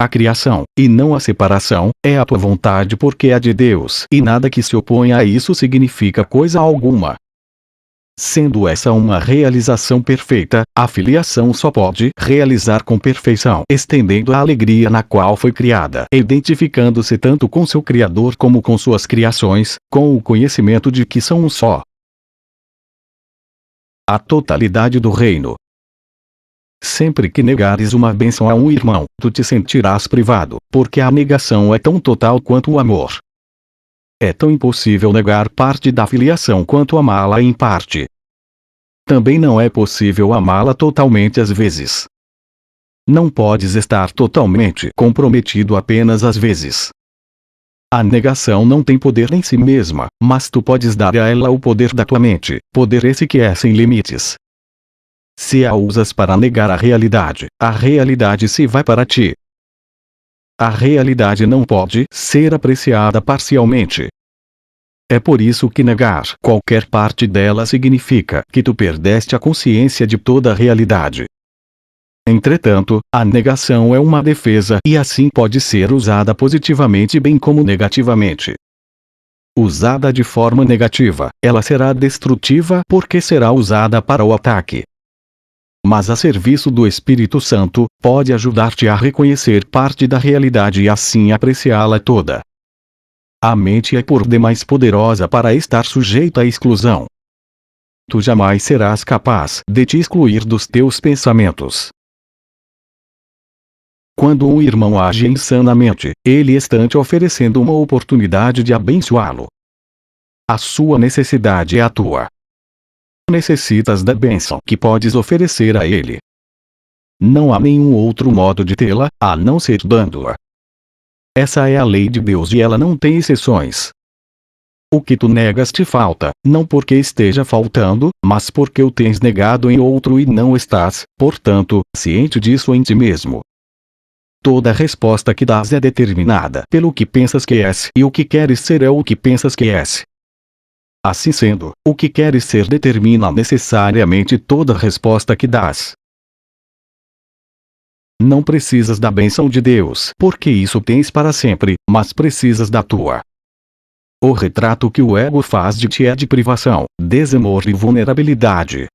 A criação, e não a separação, é a tua vontade porque é a de Deus, e nada que se oponha a isso significa coisa alguma. Sendo essa uma realização perfeita, a filiação só pode realizar com perfeição, estendendo a alegria na qual foi criada, identificando-se tanto com seu Criador como com suas criações, com o conhecimento de que são um só. A totalidade do reino. Sempre que negares uma bênção a um irmão, tu te sentirás privado, porque a negação é tão total quanto o amor. É tão impossível negar parte da filiação quanto amá-la em parte. Também não é possível amá-la totalmente às vezes. Não podes estar totalmente comprometido apenas às vezes. A negação não tem poder em si mesma, mas tu podes dar a ela o poder da tua mente, poder esse que é sem limites. Se a usas para negar a realidade se vai para ti. A realidade não pode ser apreciada parcialmente. É por isso que negar qualquer parte dela significa que tu perdeste a consciência de toda a realidade. Entretanto, a negação é uma defesa e assim pode ser usada positivamente bem como negativamente. Usada de forma negativa, ela será destrutiva porque será usada para o ataque. Mas a serviço do Espírito Santo, pode ajudar-te a reconhecer parte da realidade e assim apreciá-la toda. A mente é por demais poderosa para estar sujeita à exclusão. Tu jamais serás capaz de te excluir dos teus pensamentos. Quando um irmão age insanamente, ele está te oferecendo uma oportunidade de abençoá-lo. A sua necessidade é a tua. Necessitas da bênção que podes oferecer a ele. Não há nenhum outro modo de tê-la, a não ser dando-a. Essa é a lei de Deus e ela não tem exceções. O que tu negas te falta, não porque esteja faltando, mas porque o tens negado em outro e não estás, portanto, ciente disso em ti mesmo. Toda resposta que dás é determinada pelo que pensas que és e o que queres ser é o que pensas que és. Assim sendo, o que queres ser determina necessariamente toda resposta que dás. Não precisas da bênção de Deus, porque isso tens para sempre, mas precisas da tua. O retrato que o ego faz de ti é de privação, desamor e vulnerabilidade.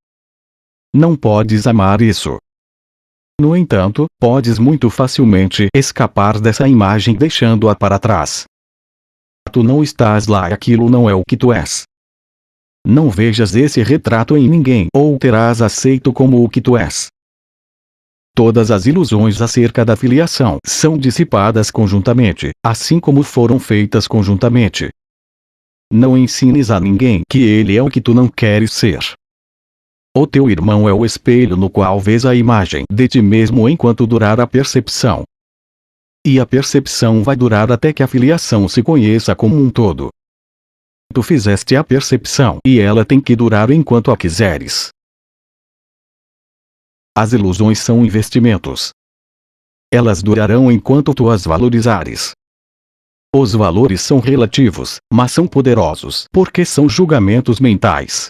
Não podes amar isso. No entanto, podes muito facilmente escapar dessa imagem deixando-a para trás. Tu não estás lá e aquilo não é o que tu és. Não vejas esse retrato em ninguém ou terás aceito como o que tu és. Todas as ilusões acerca da filiação são dissipadas conjuntamente, assim como foram feitas conjuntamente. Não ensines a ninguém que ele é o que tu não queres ser. O teu irmão é o espelho no qual vês a imagem de ti mesmo enquanto durar a percepção. E a percepção vai durar até que a filiação se conheça como um todo. Tu fizeste a percepção e ela tem que durar enquanto a quiseres. As ilusões são investimentos. Elas durarão enquanto tu as valorizares. Os valores são relativos, mas são poderosos porque são julgamentos mentais.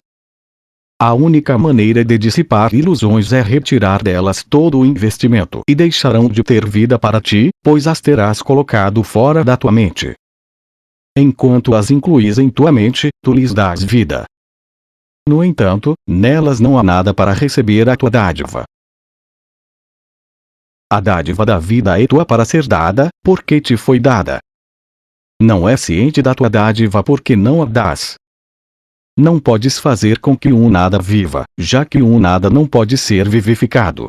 A única maneira de dissipar ilusões é retirar delas todo o investimento e deixarão de ter vida para ti, pois as terás colocado fora da tua mente. Enquanto as incluís em tua mente, tu lhes dás vida. No entanto, nelas não há nada para receber a tua dádiva. A dádiva da vida é tua para ser dada, porque te foi dada. Não é ciente da tua dádiva porque não a dás. Não podes fazer com que um nada viva, já que um nada não pode ser vivificado.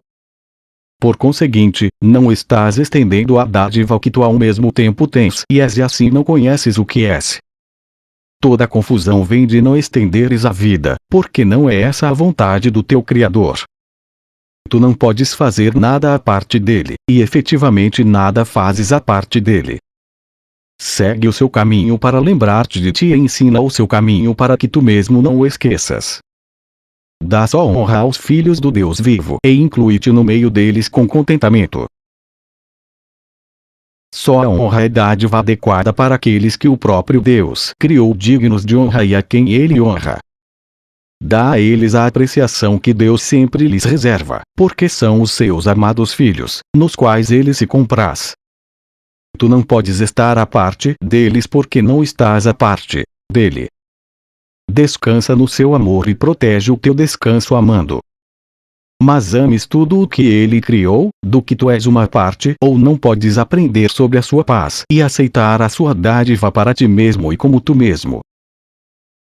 Por conseguinte, não estás estendendo a dádiva que tu ao mesmo tempo tens e és e assim não conheces o que és. Toda a confusão vem de não estenderes a vida, porque não é essa a vontade do teu Criador. Tu não podes fazer nada à parte dele, e efetivamente nada fazes à parte dele. Segue o seu caminho para lembrar-te de ti e ensina o seu caminho para que tu mesmo não o esqueças. Dá só honra aos filhos do Deus vivo e inclui-te no meio deles com contentamento. Só a honra é dádiva adequada para aqueles que o próprio Deus criou dignos de honra e a quem ele honra. Dá a eles a apreciação que Deus sempre lhes reserva, porque são os seus amados filhos, nos quais ele se compraz. Tu não podes estar à parte deles porque não estás à parte dele. Descansa no seu amor e protege o teu descanso amando. Mas ames tudo o que ele criou, do que tu és uma parte, ou não podes aprender sobre a sua paz e aceitar a sua dádiva para ti mesmo e como tu mesmo.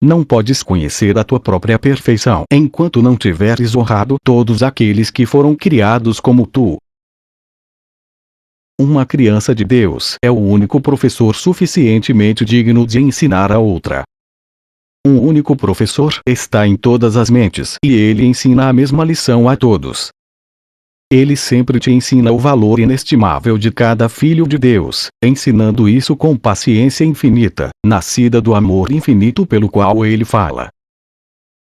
Não podes conhecer a tua própria perfeição enquanto não tiveres honrado todos aqueles que foram criados como tu. Uma criança de Deus é o único professor suficientemente digno de ensinar a outra. Um único professor está em todas as mentes e ele ensina a mesma lição a todos. Ele sempre te ensina o valor inestimável de cada filho de Deus, ensinando isso com paciência infinita, nascida do amor infinito pelo qual ele fala.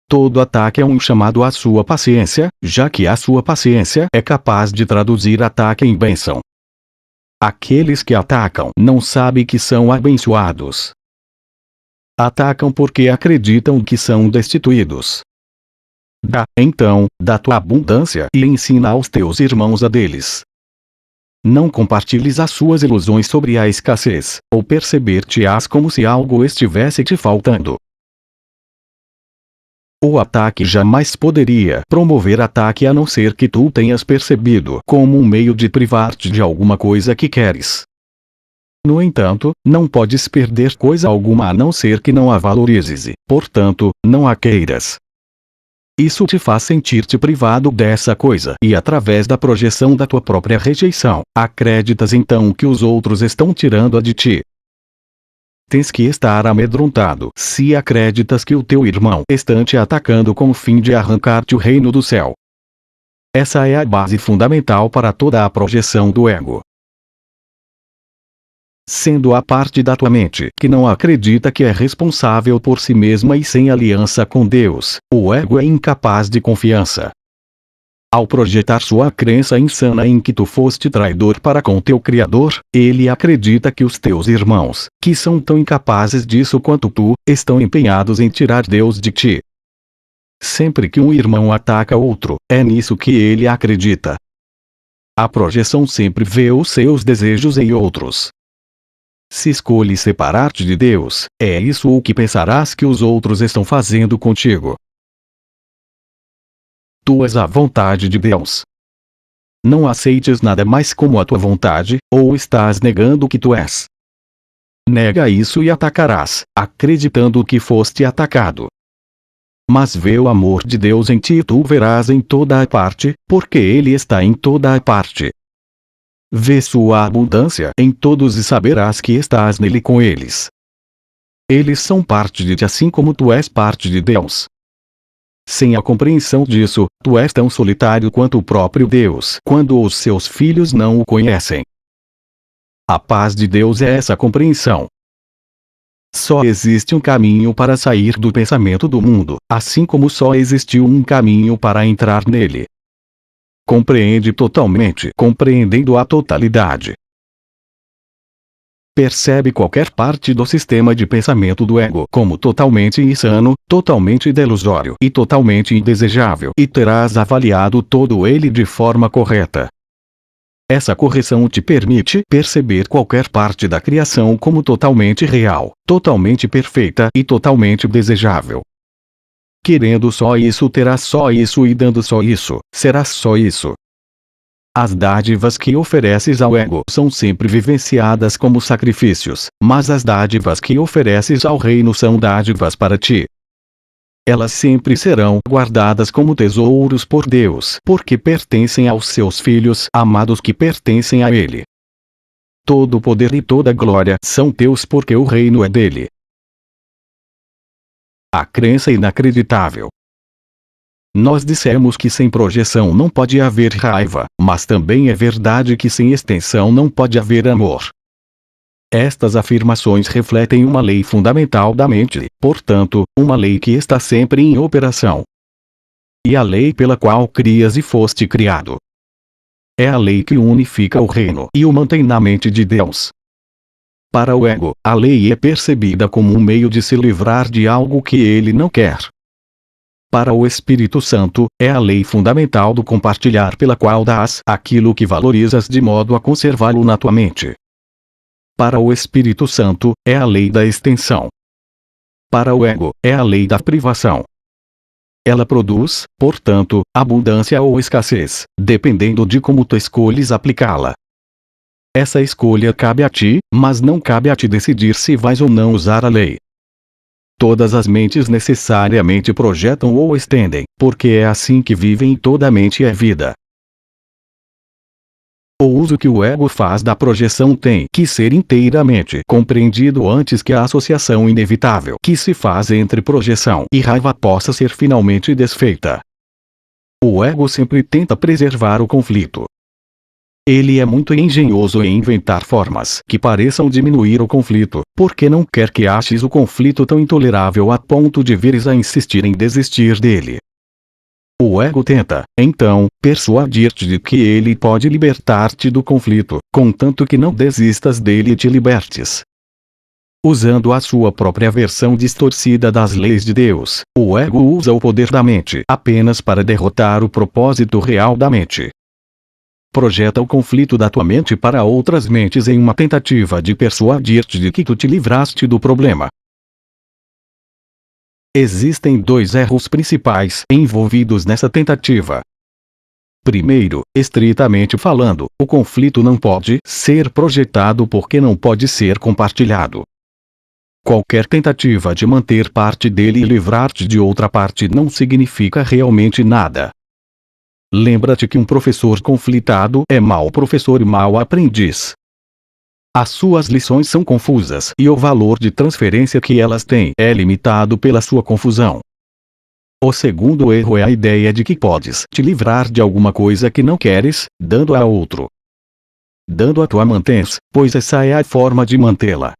Todo ataque é um chamado à sua paciência, já que a sua paciência é capaz de traduzir ataque em bênção. Aqueles que atacam não sabem que são abençoados. Atacam porque acreditam que são destituídos. Dá, então, da tua abundância e ensina aos teus irmãos a deles. Não compartilhes as suas ilusões sobre a escassez, ou perceber-te-ás como se algo estivesse te faltando. O ataque jamais poderia promover ataque a não ser que tu tenhas percebido como um meio de privar-te de alguma coisa que queres. No entanto, não podes perder coisa alguma a não ser que não a valorizes e, portanto, não a queiras. Isso te faz sentir-te privado dessa coisa e através da projeção da tua própria rejeição, acreditas então que os outros estão tirando-a de ti. Tens que estar amedrontado se acreditas que o teu irmão está te atacando com o fim de arrancar-te o reino do céu. Essa é a base fundamental para toda a projeção do ego. Sendo a parte da tua mente que não acredita que é responsável por si mesma e sem aliança com Deus, o ego é incapaz de confiança. Ao projetar sua crença insana em que tu foste traidor para com teu Criador, ele acredita que os teus irmãos, que são tão incapazes disso quanto tu, estão empenhados em tirar Deus de ti. Sempre que um irmão ataca outro, é nisso que ele acredita. A projeção sempre vê os seus desejos em outros. Se escolhes separar-te de Deus, é isso o que pensarás que os outros estão fazendo contigo. Tu és a vontade de Deus. Não aceites nada mais como a tua vontade, ou estás negando o que tu és. Nega isso e atacarás, acreditando que foste atacado. Mas vê o amor de Deus em ti e tu verás em toda a parte, porque Ele está em toda a parte. Vê sua abundância em todos e saberás que estás nele com eles. Eles são parte de ti assim como tu és parte de Deus. Sem a compreensão disso, tu és tão solitário quanto o próprio Deus quando os seus filhos não o conhecem. A paz de Deus é essa compreensão. Só existe um caminho para sair do pensamento do mundo, assim como só existiu um caminho para entrar nele. Compreende totalmente, compreendendo a totalidade. percebe qualquer parte do sistema de pensamento do ego como totalmente insano, totalmente delusório e totalmente indesejável, e terás avaliado todo ele de forma correta. Essa correção te permite perceber qualquer parte da criação como totalmente real, totalmente perfeita e totalmente desejável. Querendo só isso, terás só isso, e dando só isso, serás só isso. As dádivas que ofereces ao ego são sempre vivenciadas como sacrifícios, mas as dádivas que ofereces ao reino são dádivas para ti. Elas sempre serão guardadas como tesouros por Deus, porque pertencem aos seus filhos amados que pertencem a Ele. Todo o poder e toda a glória são teus, porque o reino é dele. A crença inacreditável. Nós dissemos que sem projeção não pode haver raiva, mas também é verdade que sem extensão não pode haver amor. Estas afirmações refletem uma lei fundamental da mente, portanto, uma lei que está sempre em operação. E a lei pela qual crias e foste criado. É a lei que unifica o reino e o mantém na mente de Deus. Para o ego, a lei é percebida como um meio de se livrar de algo que ele não quer. Para o Espírito Santo, é a lei fundamental do compartilhar pela qual dás aquilo que valorizas de modo a conservá-lo na tua mente. Para o Espírito Santo, é a lei da extensão. Para o ego, é a lei da privação. Ela produz, portanto, abundância ou escassez, dependendo de como tu escolhes aplicá-la. Essa escolha cabe a ti, mas não cabe a ti decidir se vais ou não usar a lei. Todas as mentes necessariamente projetam ou estendem, porque é assim que vivem e toda mente é vida. O uso que o ego faz da projeção tem que ser inteiramente compreendido antes que a associação inevitável que se faz entre projeção e raiva possa ser finalmente desfeita. O ego sempre tenta preservar o conflito. Ele é muito engenhoso em inventar formas que pareçam diminuir o conflito, porque não quer que aches o conflito tão intolerável a ponto de vires a insistir em desistir dele. O ego tenta, então, persuadir-te de que ele pode libertar-te do conflito, contanto que não desistas dele e te libertes. Usando a sua própria versão distorcida das leis de Deus, o ego usa o poder da mente apenas para derrotar o propósito real da mente. Projeta o conflito da tua mente para outras mentes em uma tentativa de persuadir-te de que tu te livraste do problema. Existem dois erros principais envolvidos nessa tentativa. Primeiro, estritamente falando, o conflito não pode ser projetado porque não pode ser compartilhado. Qualquer tentativa de manter parte dele e livrar-te de outra parte não significa realmente nada. Lembra-te que um professor conflitado é mau professor e mau aprendiz. As suas lições são confusas e o valor de transferência que elas têm é limitado pela sua confusão. O segundo erro é a ideia de que podes te livrar de alguma coisa que não queres, dando a outro. Dando a tua mantens, pois essa é a forma de mantê-la.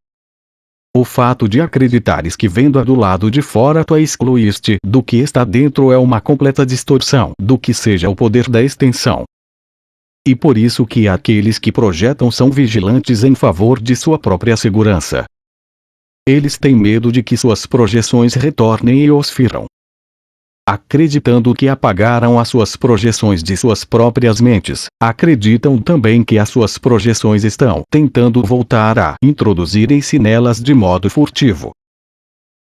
O fato de acreditares que vendo-a do lado de fora tu a excluíste do que está dentro é uma completa distorção do que seja o poder da extensão. E por isso que aqueles que projetam são vigilantes em favor de sua própria segurança. Eles têm medo de que suas projeções retornem e os firam. Acreditando que apagaram as suas projeções de suas próprias mentes, acreditam também que as suas projeções estão tentando voltar a introduzirem-se nelas de modo furtivo.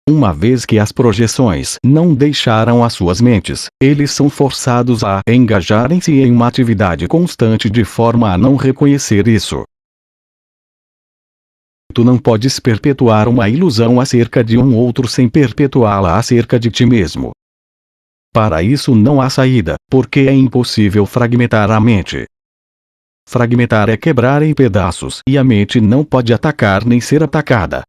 Uma vez que as projeções não deixaram as suas mentes, eles são forçados a engajarem-se em uma atividade constante de forma a não reconhecer isso. Tu não podes perpetuar uma ilusão acerca de um outro sem perpetuá-la acerca de ti mesmo. Para isso não há saída, porque é impossível fragmentar a mente. Fragmentar é quebrar em pedaços e a mente não pode atacar nem ser atacada.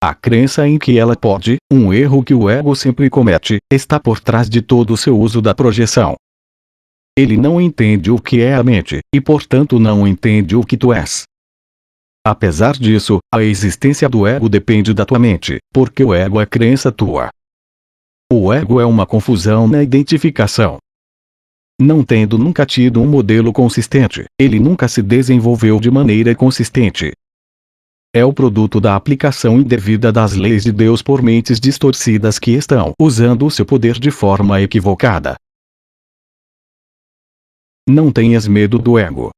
A crença em que ela pode, um erro que o ego sempre comete, está por trás de todo o seu uso da projeção. Ele não entende o que é a mente, e portanto não entende o que tu és. Apesar disso, a existência do ego depende da tua mente, porque o ego é crença tua. O ego é uma confusão na identificação. Não tendo nunca tido um modelo consistente, ele nunca se desenvolveu de maneira consistente. é o produto da aplicação indevida das leis de Deus por mentes distorcidas que estão usando o seu poder de forma equivocada. Não tenhas medo do ego.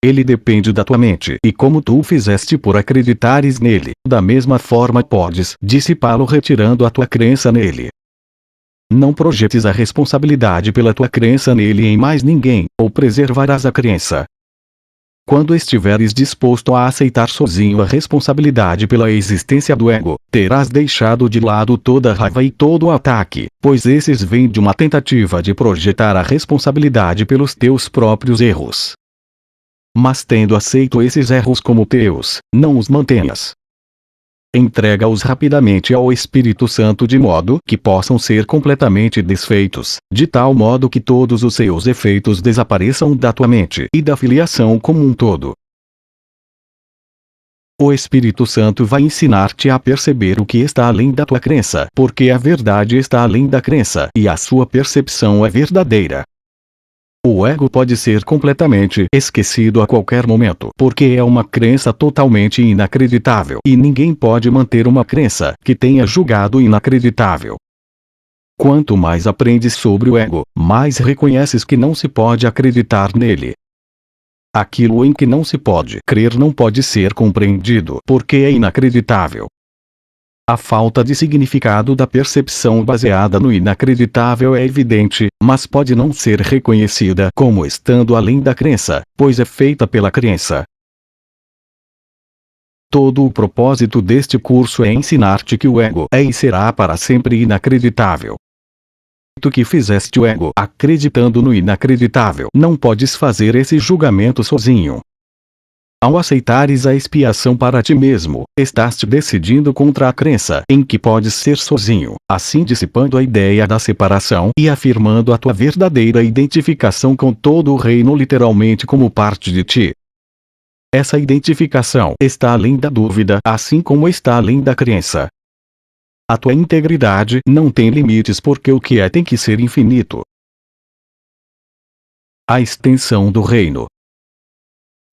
Ele depende da tua mente, e como tu o fizeste por acreditares nele, da mesma forma podes dissipá-lo retirando a tua crença nele. Não projetes a responsabilidade pela tua crença nele em mais ninguém, ou preservarás a crença. Quando estiveres disposto a aceitar sozinho a responsabilidade pela existência do ego, terás deixado de lado toda a raiva e todo o ataque, pois esses vêm de uma tentativa de projetar a responsabilidade pelos teus próprios erros. Mas tendo aceito esses erros como teus, não os mantenhas. Entrega-os rapidamente ao Espírito Santo de modo que possam ser completamente desfeitos, de tal modo que todos os seus efeitos desapareçam da tua mente e da filiação como um todo. O Espírito Santo vai ensinar-te a perceber o que está além da tua crença, porque a verdade está além da crença e a sua percepção é verdadeira. O ego pode ser completamente esquecido a qualquer momento, porque é uma crença totalmente inacreditável, e ninguém pode manter uma crença que tenha julgado inacreditável. Quanto mais aprendes sobre o ego, mais reconheces que não se pode acreditar nele. Aquilo em que não se pode crer não pode ser compreendido, porque é inacreditável. A falta de significado da percepção baseada no inacreditável é evidente, mas pode não ser reconhecida como estando além da crença, pois é feita pela crença. Todo o propósito deste curso é ensinar-te que o ego é e será para sempre inacreditável. Tu que fizeste o ego acreditando no inacreditável, não podes fazer esse julgamento sozinho. Ao aceitares a expiação para ti mesmo, estás te decidindo contra a crença em que podes ser sozinho, assim dissipando a ideia da separação e afirmando a tua verdadeira identificação com todo o reino literalmente como parte de ti. Essa identificação está além da dúvida, assim como está além da crença. A tua integridade não tem limites porque o que é tem que ser infinito. A extensão do reino.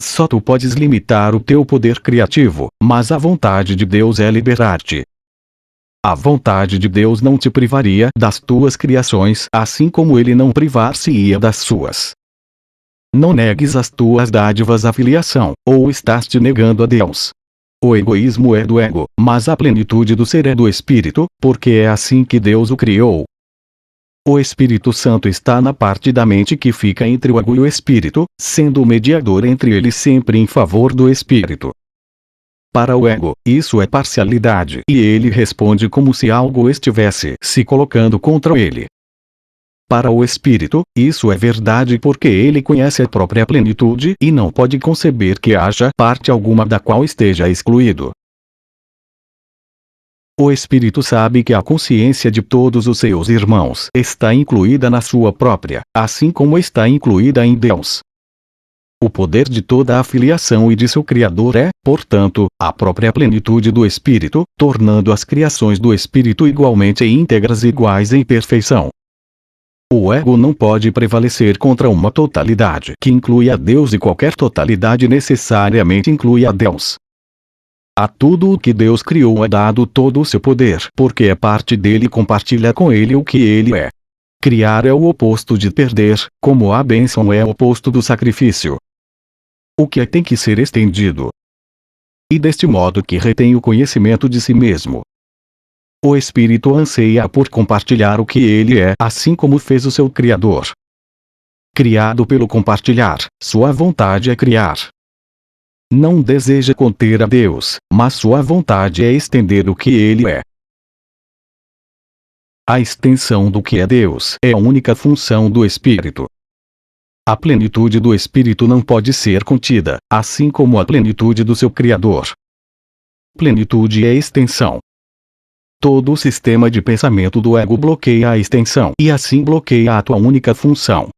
Só tu podes limitar o teu poder criativo, mas a vontade de Deus é liberar-te. A vontade de Deus não te privaria das tuas criações, assim como ele não privar-se-ia das suas. Não negues as tuas dádivas à filiação, ou estás te negando a Deus. O egoísmo é do ego, mas a plenitude do ser é do Espírito, porque é assim que Deus o criou. O Espírito Santo está na parte da mente que fica entre o ego e o Espírito, sendo o mediador entre eles sempre em favor do Espírito. Para o ego, isso é parcialidade, e ele responde como se algo estivesse se colocando contra ele. Para o Espírito, isso é verdade porque ele conhece a própria plenitude e não pode conceber que haja parte alguma da qual esteja excluído. O Espírito sabe que a consciência de todos os seus irmãos está incluída na sua própria, assim como está incluída em Deus. O poder de toda a filiação e de seu Criador é, portanto, a própria plenitude do Espírito, tornando as criações do Espírito igualmente íntegras e iguais em perfeição. O ego não pode prevalecer contra uma totalidade que inclui a Deus e qualquer totalidade necessariamente inclui a Deus. A tudo o que Deus criou é dado todo o seu poder, porque é parte dele e compartilha com ele o que ele é. Criar é o oposto de perder, como a bênção é o oposto do sacrifício. O que tem que ser estendido. E deste modo que retém o conhecimento de si mesmo. O Espírito anseia por compartilhar o que ele é, assim como fez o seu Criador. Criado pelo compartilhar, sua vontade é criar. Não deseja conter a Deus, mas sua vontade é estender o que ele é. A extensão do que é Deus é a única função do Espírito. A plenitude do Espírito não pode ser contida, assim como a plenitude do seu Criador. Plenitude é extensão. Todo o sistema de pensamento do ego bloqueia a extensão e assim bloqueia a tua única função.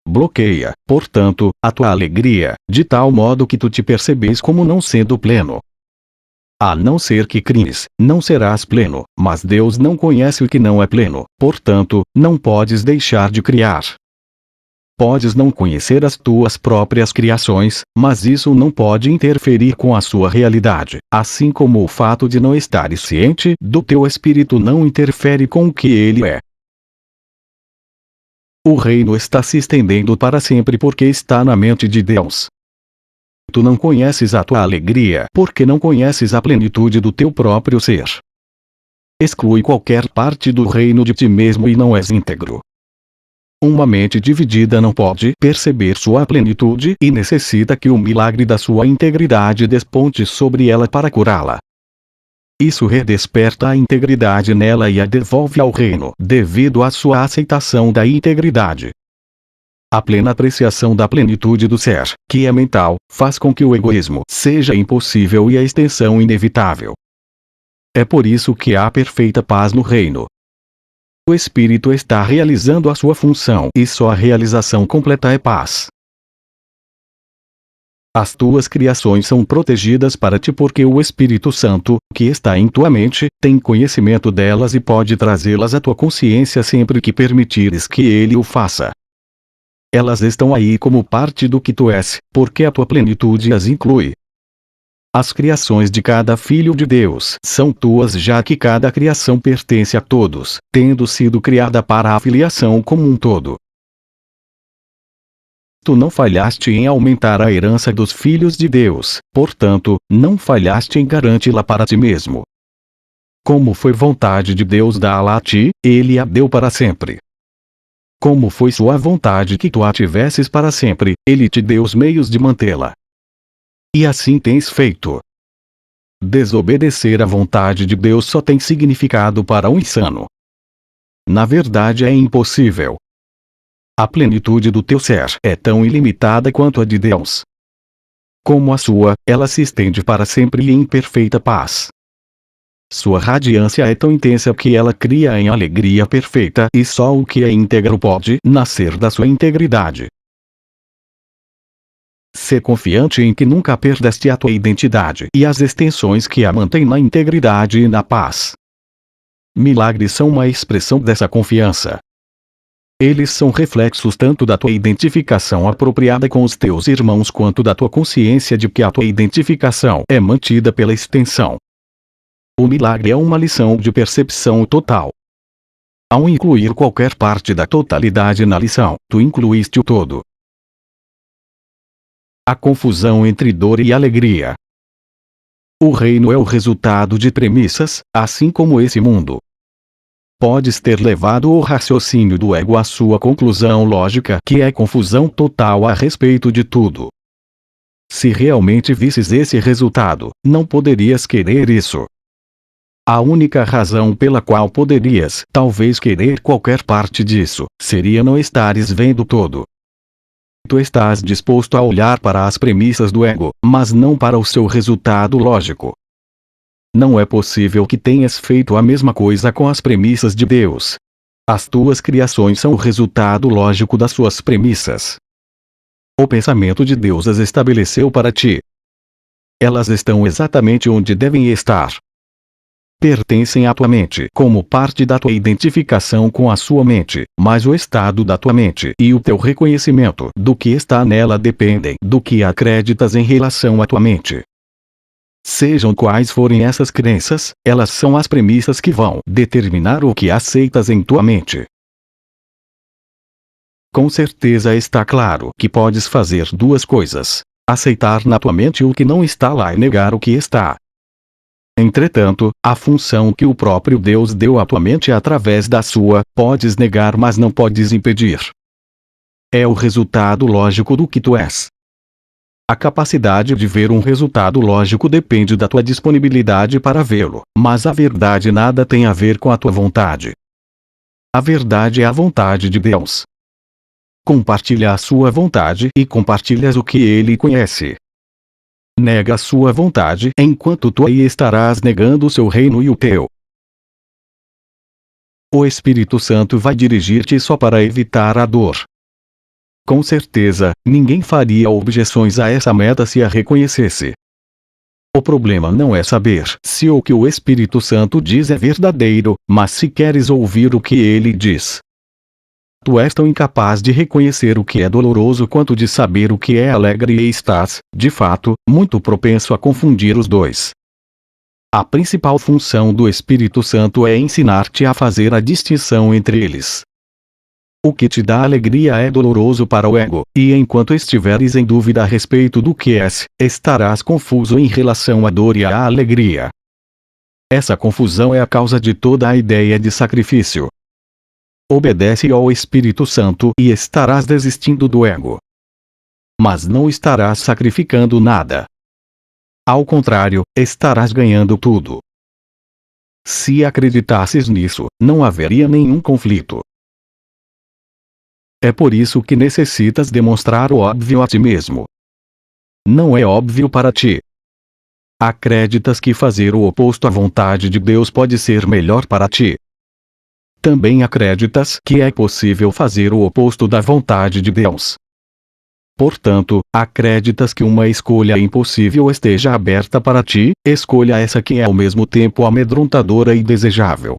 Bloqueia, portanto, a tua alegria, de tal modo que tu te percebes como não sendo pleno. A não ser que cries, não serás pleno, mas Deus não conhece o que não é pleno, portanto, não podes deixar de criar. podes não conhecer as tuas próprias criações, mas isso não pode interferir com a sua realidade, assim como o fato de não estares ciente do teu espírito não interfere com o que ele é. O reino está se estendendo para sempre porque está na mente de Deus. Tu não conheces a tua alegria porque não conheces a plenitude do teu próprio ser. Exclui qualquer parte do reino de ti mesmo e não és íntegro. Uma mente dividida não pode perceber sua plenitude e necessita que o milagre da sua integridade desponte sobre ela para curá-la. Isso redesperta a integridade nela e a devolve ao reino devido à sua aceitação da integridade. A plena apreciação da plenitude do ser, que é mental, faz com que o egoísmo seja impossível e a extensão inevitável. É por isso que há perfeita paz no reino. O espírito está realizando a sua função e só a realização completa é paz. As tuas criações são protegidas para ti porque o Espírito Santo, que está em tua mente, tem conhecimento delas e pode trazê-las à tua consciência sempre que permitires que ele o faça. Elas estão aí como parte do que tu és, porque a tua plenitude as inclui. As criações de cada filho de Deus são tuas já que cada criação pertence a todos, tendo sido criada para a filiação como um todo. Tu não falhaste em aumentar a herança dos filhos de Deus, portanto, não falhaste em garanti-la para ti mesmo. Como foi vontade de Deus dá-la a ti, ele a deu para sempre. Como foi sua vontade que tu a tivesses para sempre, ele te deu os meios de mantê-la. E assim tens feito. Desobedecer à vontade de Deus só tem significado para um insano. Na verdade é impossível. A plenitude do teu ser é tão ilimitada quanto a de Deus. Como a sua, ela se estende para sempre e em perfeita paz. Sua radiância é tão intensa que ela cria em alegria perfeita e só o que é íntegro pode nascer da sua integridade. Sê confiante em que nunca perdeste a tua identidade e as extensões que a mantêm na integridade e na paz. Milagres são uma expressão dessa confiança. Eles são reflexos tanto da tua identificação apropriada com os teus irmãos quanto da tua consciência de que a tua identificação é mantida pela extensão. O milagre é uma lição de percepção total. Ao incluir qualquer parte da totalidade na lição, tu incluíste o todo. A confusão entre dor e alegria. O reino é o resultado de premissas, assim como esse mundo. Podes ter levado o raciocínio do ego à sua conclusão lógica, que é confusão total a respeito de tudo. Se realmente visses esse resultado, não poderias querer isso. A única razão pela qual poderias, talvez, querer qualquer parte disso, seria não estares vendo todo. Tu estás disposto a olhar para as premissas do ego, mas não para o seu resultado lógico. Não é possível que tenhas feito a mesma coisa com as premissas de Deus. As tuas criações são o resultado lógico das suas premissas. O pensamento de Deus as estabeleceu para ti. Elas estão exatamente onde devem estar. Pertencem à tua mente como parte da tua identificação com a sua mente, mas o estado da tua mente e o teu reconhecimento do que está nela dependem do que acreditas em relação à tua mente. Sejam quais forem essas crenças, elas são as premissas que vão determinar o que aceitas em tua mente. Com certeza está claro que podes fazer duas coisas: aceitar na tua mente o que não está lá e negar o que está. Entretanto, a função que o próprio Deus deu à tua mente através da sua, podes negar mas não podes impedir. É o resultado lógico do que tu és. A capacidade de ver um resultado lógico depende da tua disponibilidade para vê-lo, mas a verdade nada tem a ver com a tua vontade. A verdade é a vontade de Deus. Compartilha a sua vontade e compartilhas o que ele conhece. Nega a sua vontade enquanto tu aí estarás negando o seu reino e o teu. O Espírito Santo vai dirigir-te só para evitar a dor. Com certeza, ninguém faria objeções a essa meta se a reconhecesse. O problema não é saber se o que o Espírito Santo diz é verdadeiro, mas se queres ouvir o que ele diz. Tu és tão incapaz de reconhecer o que é doloroso quanto de saber o que é alegre e estás, de fato, muito propenso a confundir os dois. A principal função do Espírito Santo é ensinar-te a fazer a distinção entre eles. O que te dá alegria é doloroso para o ego, e enquanto estiveres em dúvida a respeito do que és, estarás confuso em relação à dor e à alegria. Essa confusão é a causa de toda a ideia de sacrifício. Obedece ao Espírito Santo e estarás desistindo do ego. Mas não estarás sacrificando nada. Ao contrário, estarás ganhando tudo. Se acreditasses nisso, não haveria nenhum conflito. É por isso que necessitas demonstrar o óbvio a ti mesmo. Não é óbvio para ti. Acreditas que fazer o oposto à vontade de Deus pode ser melhor para ti. Também acreditas que é possível fazer o oposto da vontade de Deus. Portanto, acreditas que uma escolha impossível esteja aberta para ti, escolha essa que é ao mesmo tempo amedrontadora e desejável.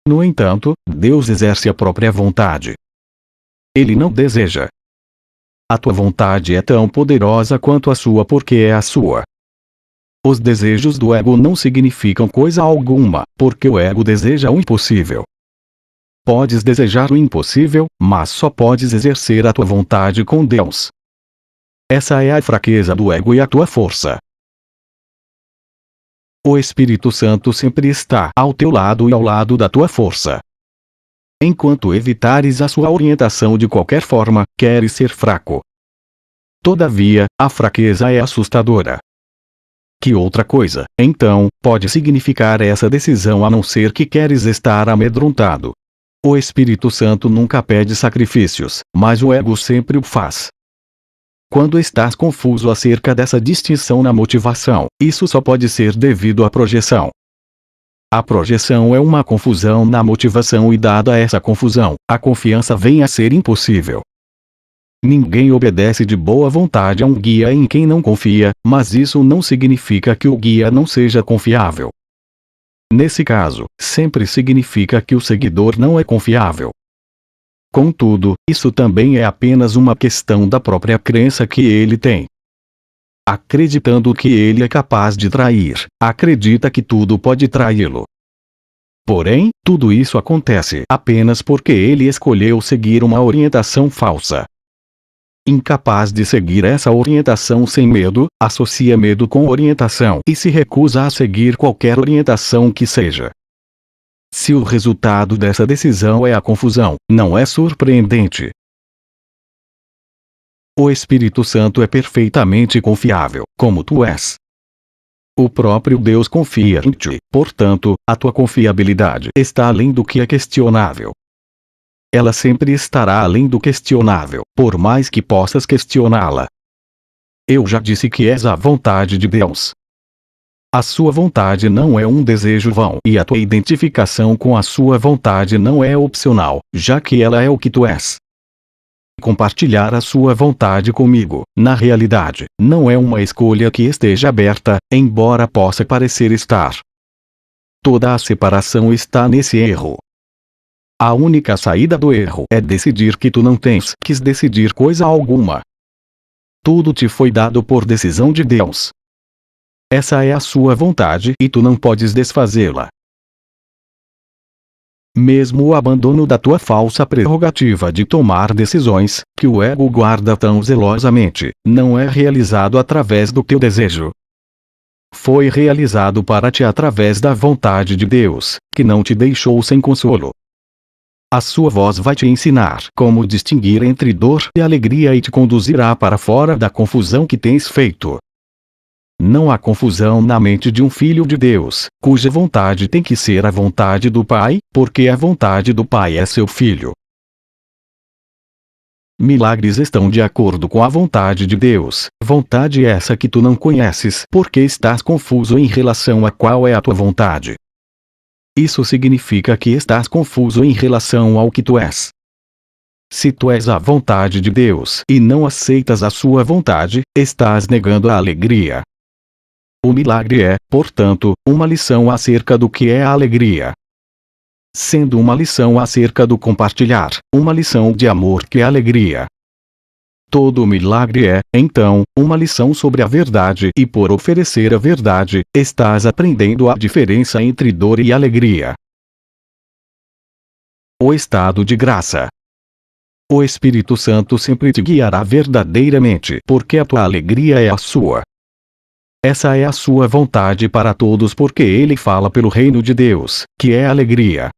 No entanto, Deus exerce a própria vontade. Ele não deseja. A tua vontade é tão poderosa quanto a sua porque é a sua. Os desejos do ego não significam coisa alguma, porque o ego deseja o impossível. Podes desejar o impossível, mas só podes exercer a tua vontade com Deus. Essa é a fraqueza do ego e a tua força. O Espírito Santo sempre está ao teu lado e ao lado da tua força. Enquanto evitares a sua orientação de qualquer forma, queres ser fraco. Todavia, a fraqueza é assustadora. Que outra coisa, então, pode significar essa decisão a não ser que queres estar amedrontado? O Espírito Santo nunca pede sacrifícios, mas o ego sempre o faz. Quando estás confuso acerca dessa distinção na motivação, isso só pode ser devido à projeção. A projeção é uma confusão na motivação e dada essa confusão, a confiança vem a ser impossível. Ninguém obedece de boa vontade a um guia em quem não confia, mas isso não significa que o guia não seja confiável. Nesse caso, sempre significa que o seguidor não é confiável. Contudo, isso também é apenas uma questão da própria crença que ele tem. Acreditando que ele é capaz de trair, acredita que tudo pode traí-lo. Porém, tudo isso acontece apenas porque ele escolheu seguir uma orientação falsa. Incapaz de seguir essa orientação sem medo, associa medo com orientação e se recusa a seguir qualquer orientação que seja. Se o resultado dessa decisão é a confusão, não é surpreendente. O Espírito Santo é perfeitamente confiável, como tu és. O próprio Deus confia em ti, portanto, a tua confiabilidade está além do que é questionável. Ela sempre estará além do questionável, por mais que possas questioná-la. Eu já disse que és a vontade de Deus. A sua vontade não é um desejo vão e a tua identificação com a sua vontade não é opcional, já que ela é o que tu és. Compartilhar a sua vontade comigo, na realidade, não é uma escolha que esteja aberta, embora possa parecer estar. Toda a separação está nesse erro. A única saída do erro é decidir que tu não tens que decidir coisa alguma. Tudo te foi dado por decisão de Deus. Essa é a sua vontade e tu não podes desfazê-la. Mesmo o abandono da tua falsa prerrogativa de tomar decisões, que o ego guarda tão zelosamente, não é realizado através do teu desejo. Foi realizado para ti através da vontade de Deus, que não te deixou sem consolo. A sua voz vai te ensinar como distinguir entre dor e alegria e te conduzirá para fora da confusão que tens feito. Não há confusão na mente de um filho de Deus, cuja vontade tem que ser a vontade do Pai, porque a vontade do Pai é seu filho. Milagres estão de acordo com a vontade de Deus, vontade essa que tu não conheces porque estás confuso em relação a qual é a tua vontade. Isso significa que estás confuso em relação ao que tu és. Se tu és a vontade de Deus e não aceitas a sua vontade, estás negando a alegria. O milagre é, portanto, uma lição acerca do que é a alegria. sendo uma lição acerca do compartilhar, uma lição de amor que é alegria. Todo milagre é, então, uma lição sobre a verdade e por oferecer a verdade, estás aprendendo a diferença entre dor e alegria. O estado de graça. O Espírito Santo sempre te guiará verdadeiramente, porque a tua alegria é a sua. Essa é a sua vontade para todos, porque ele fala pelo reino de Deus, que é alegria.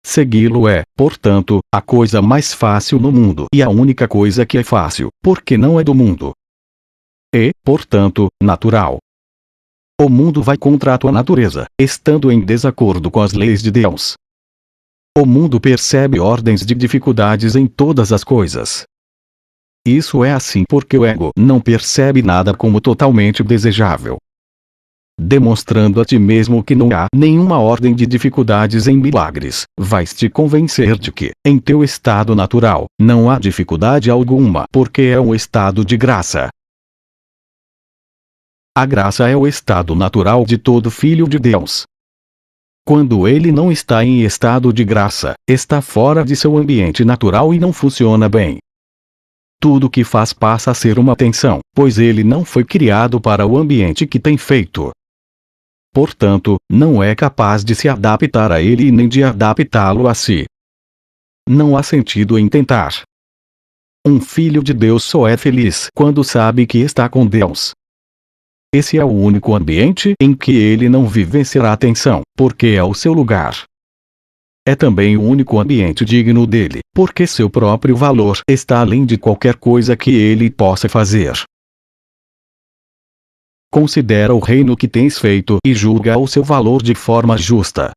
Segui-lo é, portanto, a coisa mais fácil no mundo e a única coisa que é fácil, porque não é do mundo. E, portanto, natural. O mundo vai contra a tua natureza, estando em desacordo com as leis de Deus. O mundo percebe ordens de dificuldades em todas as coisas. Isso é assim porque o ego não percebe nada como totalmente desejável. Demonstrando a ti mesmo que não há nenhuma ordem de dificuldades em milagres, vais te convencer de que, em teu estado natural, não há dificuldade alguma, porque é um estado de graça. A graça é o estado natural de todo filho de Deus. Quando ele não está em estado de graça, está fora de seu ambiente natural e não funciona bem. Tudo que faz passa a ser uma tensão, pois ele não foi criado para o ambiente que tem feito. Portanto, não é capaz de se adaptar a ele e nem de adaptá-lo a si. Não há sentido em tentar. Um filho de Deus só é feliz quando sabe que está com Deus. Esse é o único ambiente em que ele não vivenciará tensão, porque é o seu lugar. É também o único ambiente digno dele, porque seu próprio valor está além de qualquer coisa que ele possa fazer. Considera o reino que tens feito e julga o seu valor de forma justa.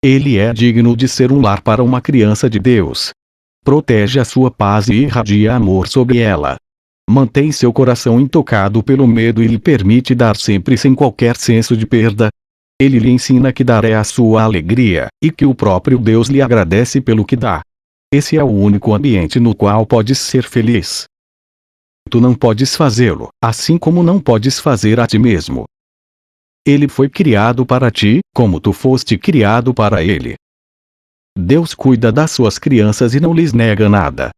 Ele é digno de ser um lar para uma criança de Deus. Protege a sua paz e irradia amor sobre ela. Mantém seu coração intocado pelo medo e lhe permite dar sempre sem qualquer senso de perda. Ele lhe ensina que dar é a sua alegria, e que o próprio Deus lhe agradece pelo que dá. Esse é o único ambiente no qual podes ser feliz. Tu não podes fazê-lo, assim como não podes fazer a ti mesmo. Ele foi criado para ti, como tu foste criado para ele. Deus cuida das suas crianças e não lhes nega nada.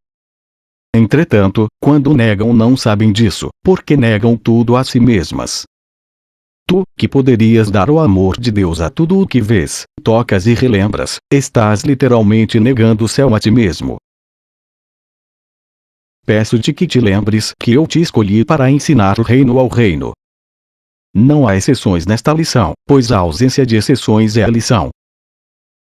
Entretanto, quando negam não sabem disso, porque negam tudo a si mesmas. Tu, que poderias dar o amor de Deus a tudo o que vês, tocas e relembras, estás literalmente negando o céu a ti mesmo. Peço-te que te lembres que eu te escolhi para ensinar o reino ao reino. Não há exceções nesta lição, pois a ausência de exceções é a lição.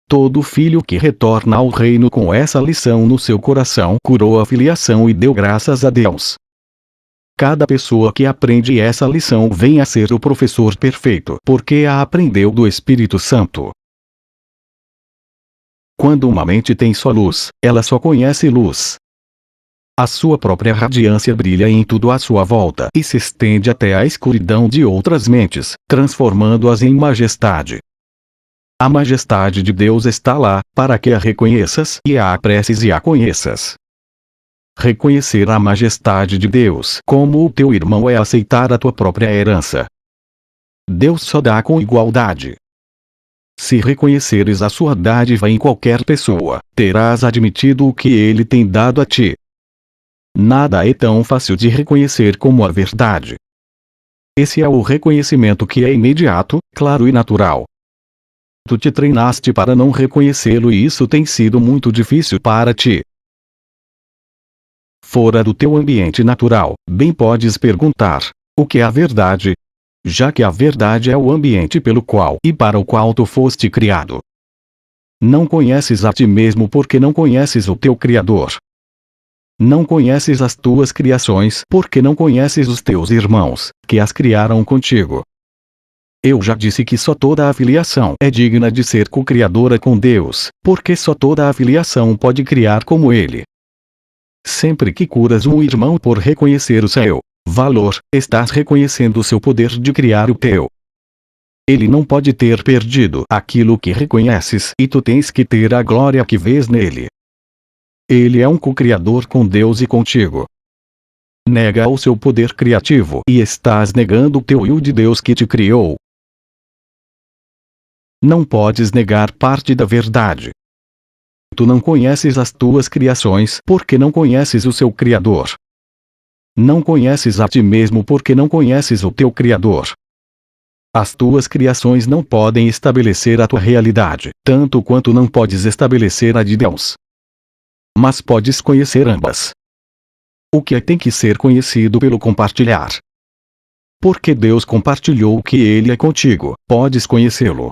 Todo filho que retorna ao reino com essa lição no seu coração curou a filiação e deu graças a Deus. Cada pessoa que aprende essa lição vem a ser o professor perfeito, porque a aprendeu do Espírito Santo. Quando uma mente tem só luz, ela só conhece luz. A sua própria radiância brilha em tudo à sua volta e se estende até a escuridão de outras mentes, transformando-as em majestade. A majestade de Deus está lá, para que a reconheças e a aprecies e a conheças. Reconhecer a majestade de Deus como o teu irmão é aceitar a tua própria herança. Deus só dá com igualdade. Se reconheceres a sua dádiva em qualquer pessoa, terás admitido o que ele tem dado a ti. Nada é tão fácil de reconhecer como a verdade. Esse é o reconhecimento que é imediato, claro e natural. Tu te treinaste para não reconhecê-lo e isso tem sido muito difícil para ti. Fora do teu ambiente natural, bem podes perguntar: o que é a verdade? Já que a verdade é o ambiente pelo qual e para o qual tu foste criado. Não conheces a ti mesmo porque não conheces o teu Criador. Não conheces as tuas criações porque não conheces os teus irmãos, que as criaram contigo. Eu já disse que só toda a filiação é digna de ser co-criadora com Deus, porque só toda a filiação pode criar como Ele. Sempre que curas um irmão por reconhecer o seu valor, estás reconhecendo o seu poder de criar o teu. Ele não pode ter perdido aquilo que reconheces e tu tens que ter a glória que vês nele. Ele é um co-criador com Deus e contigo. Nega o seu poder criativo e estás negando o teu eu de Deus que te criou. Não podes negar parte da verdade. Tu não conheces as tuas criações porque não conheces o seu Criador. Não conheces a ti mesmo porque não conheces o teu Criador. As tuas criações não podem estabelecer a tua realidade, tanto quanto não podes estabelecer a de Deus. Mas podes conhecer ambas. O que tem que ser conhecido pelo compartilhar. Porque Deus compartilhou o que Ele é contigo, podes conhecê-lo.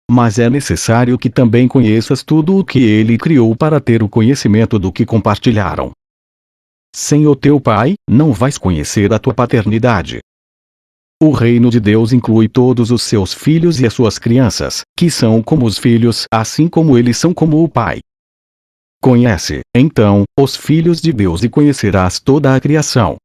Mas é necessário que também conheças tudo o que Ele criou para ter o conhecimento do que compartilharam. Sem o teu Pai, não vais conhecer a tua paternidade. O reino de Deus inclui todos os seus filhos e as suas crianças, que são como os filhos, assim como eles são como o Pai. Conhece, então, os filhos de Deus e conhecerás toda a criação.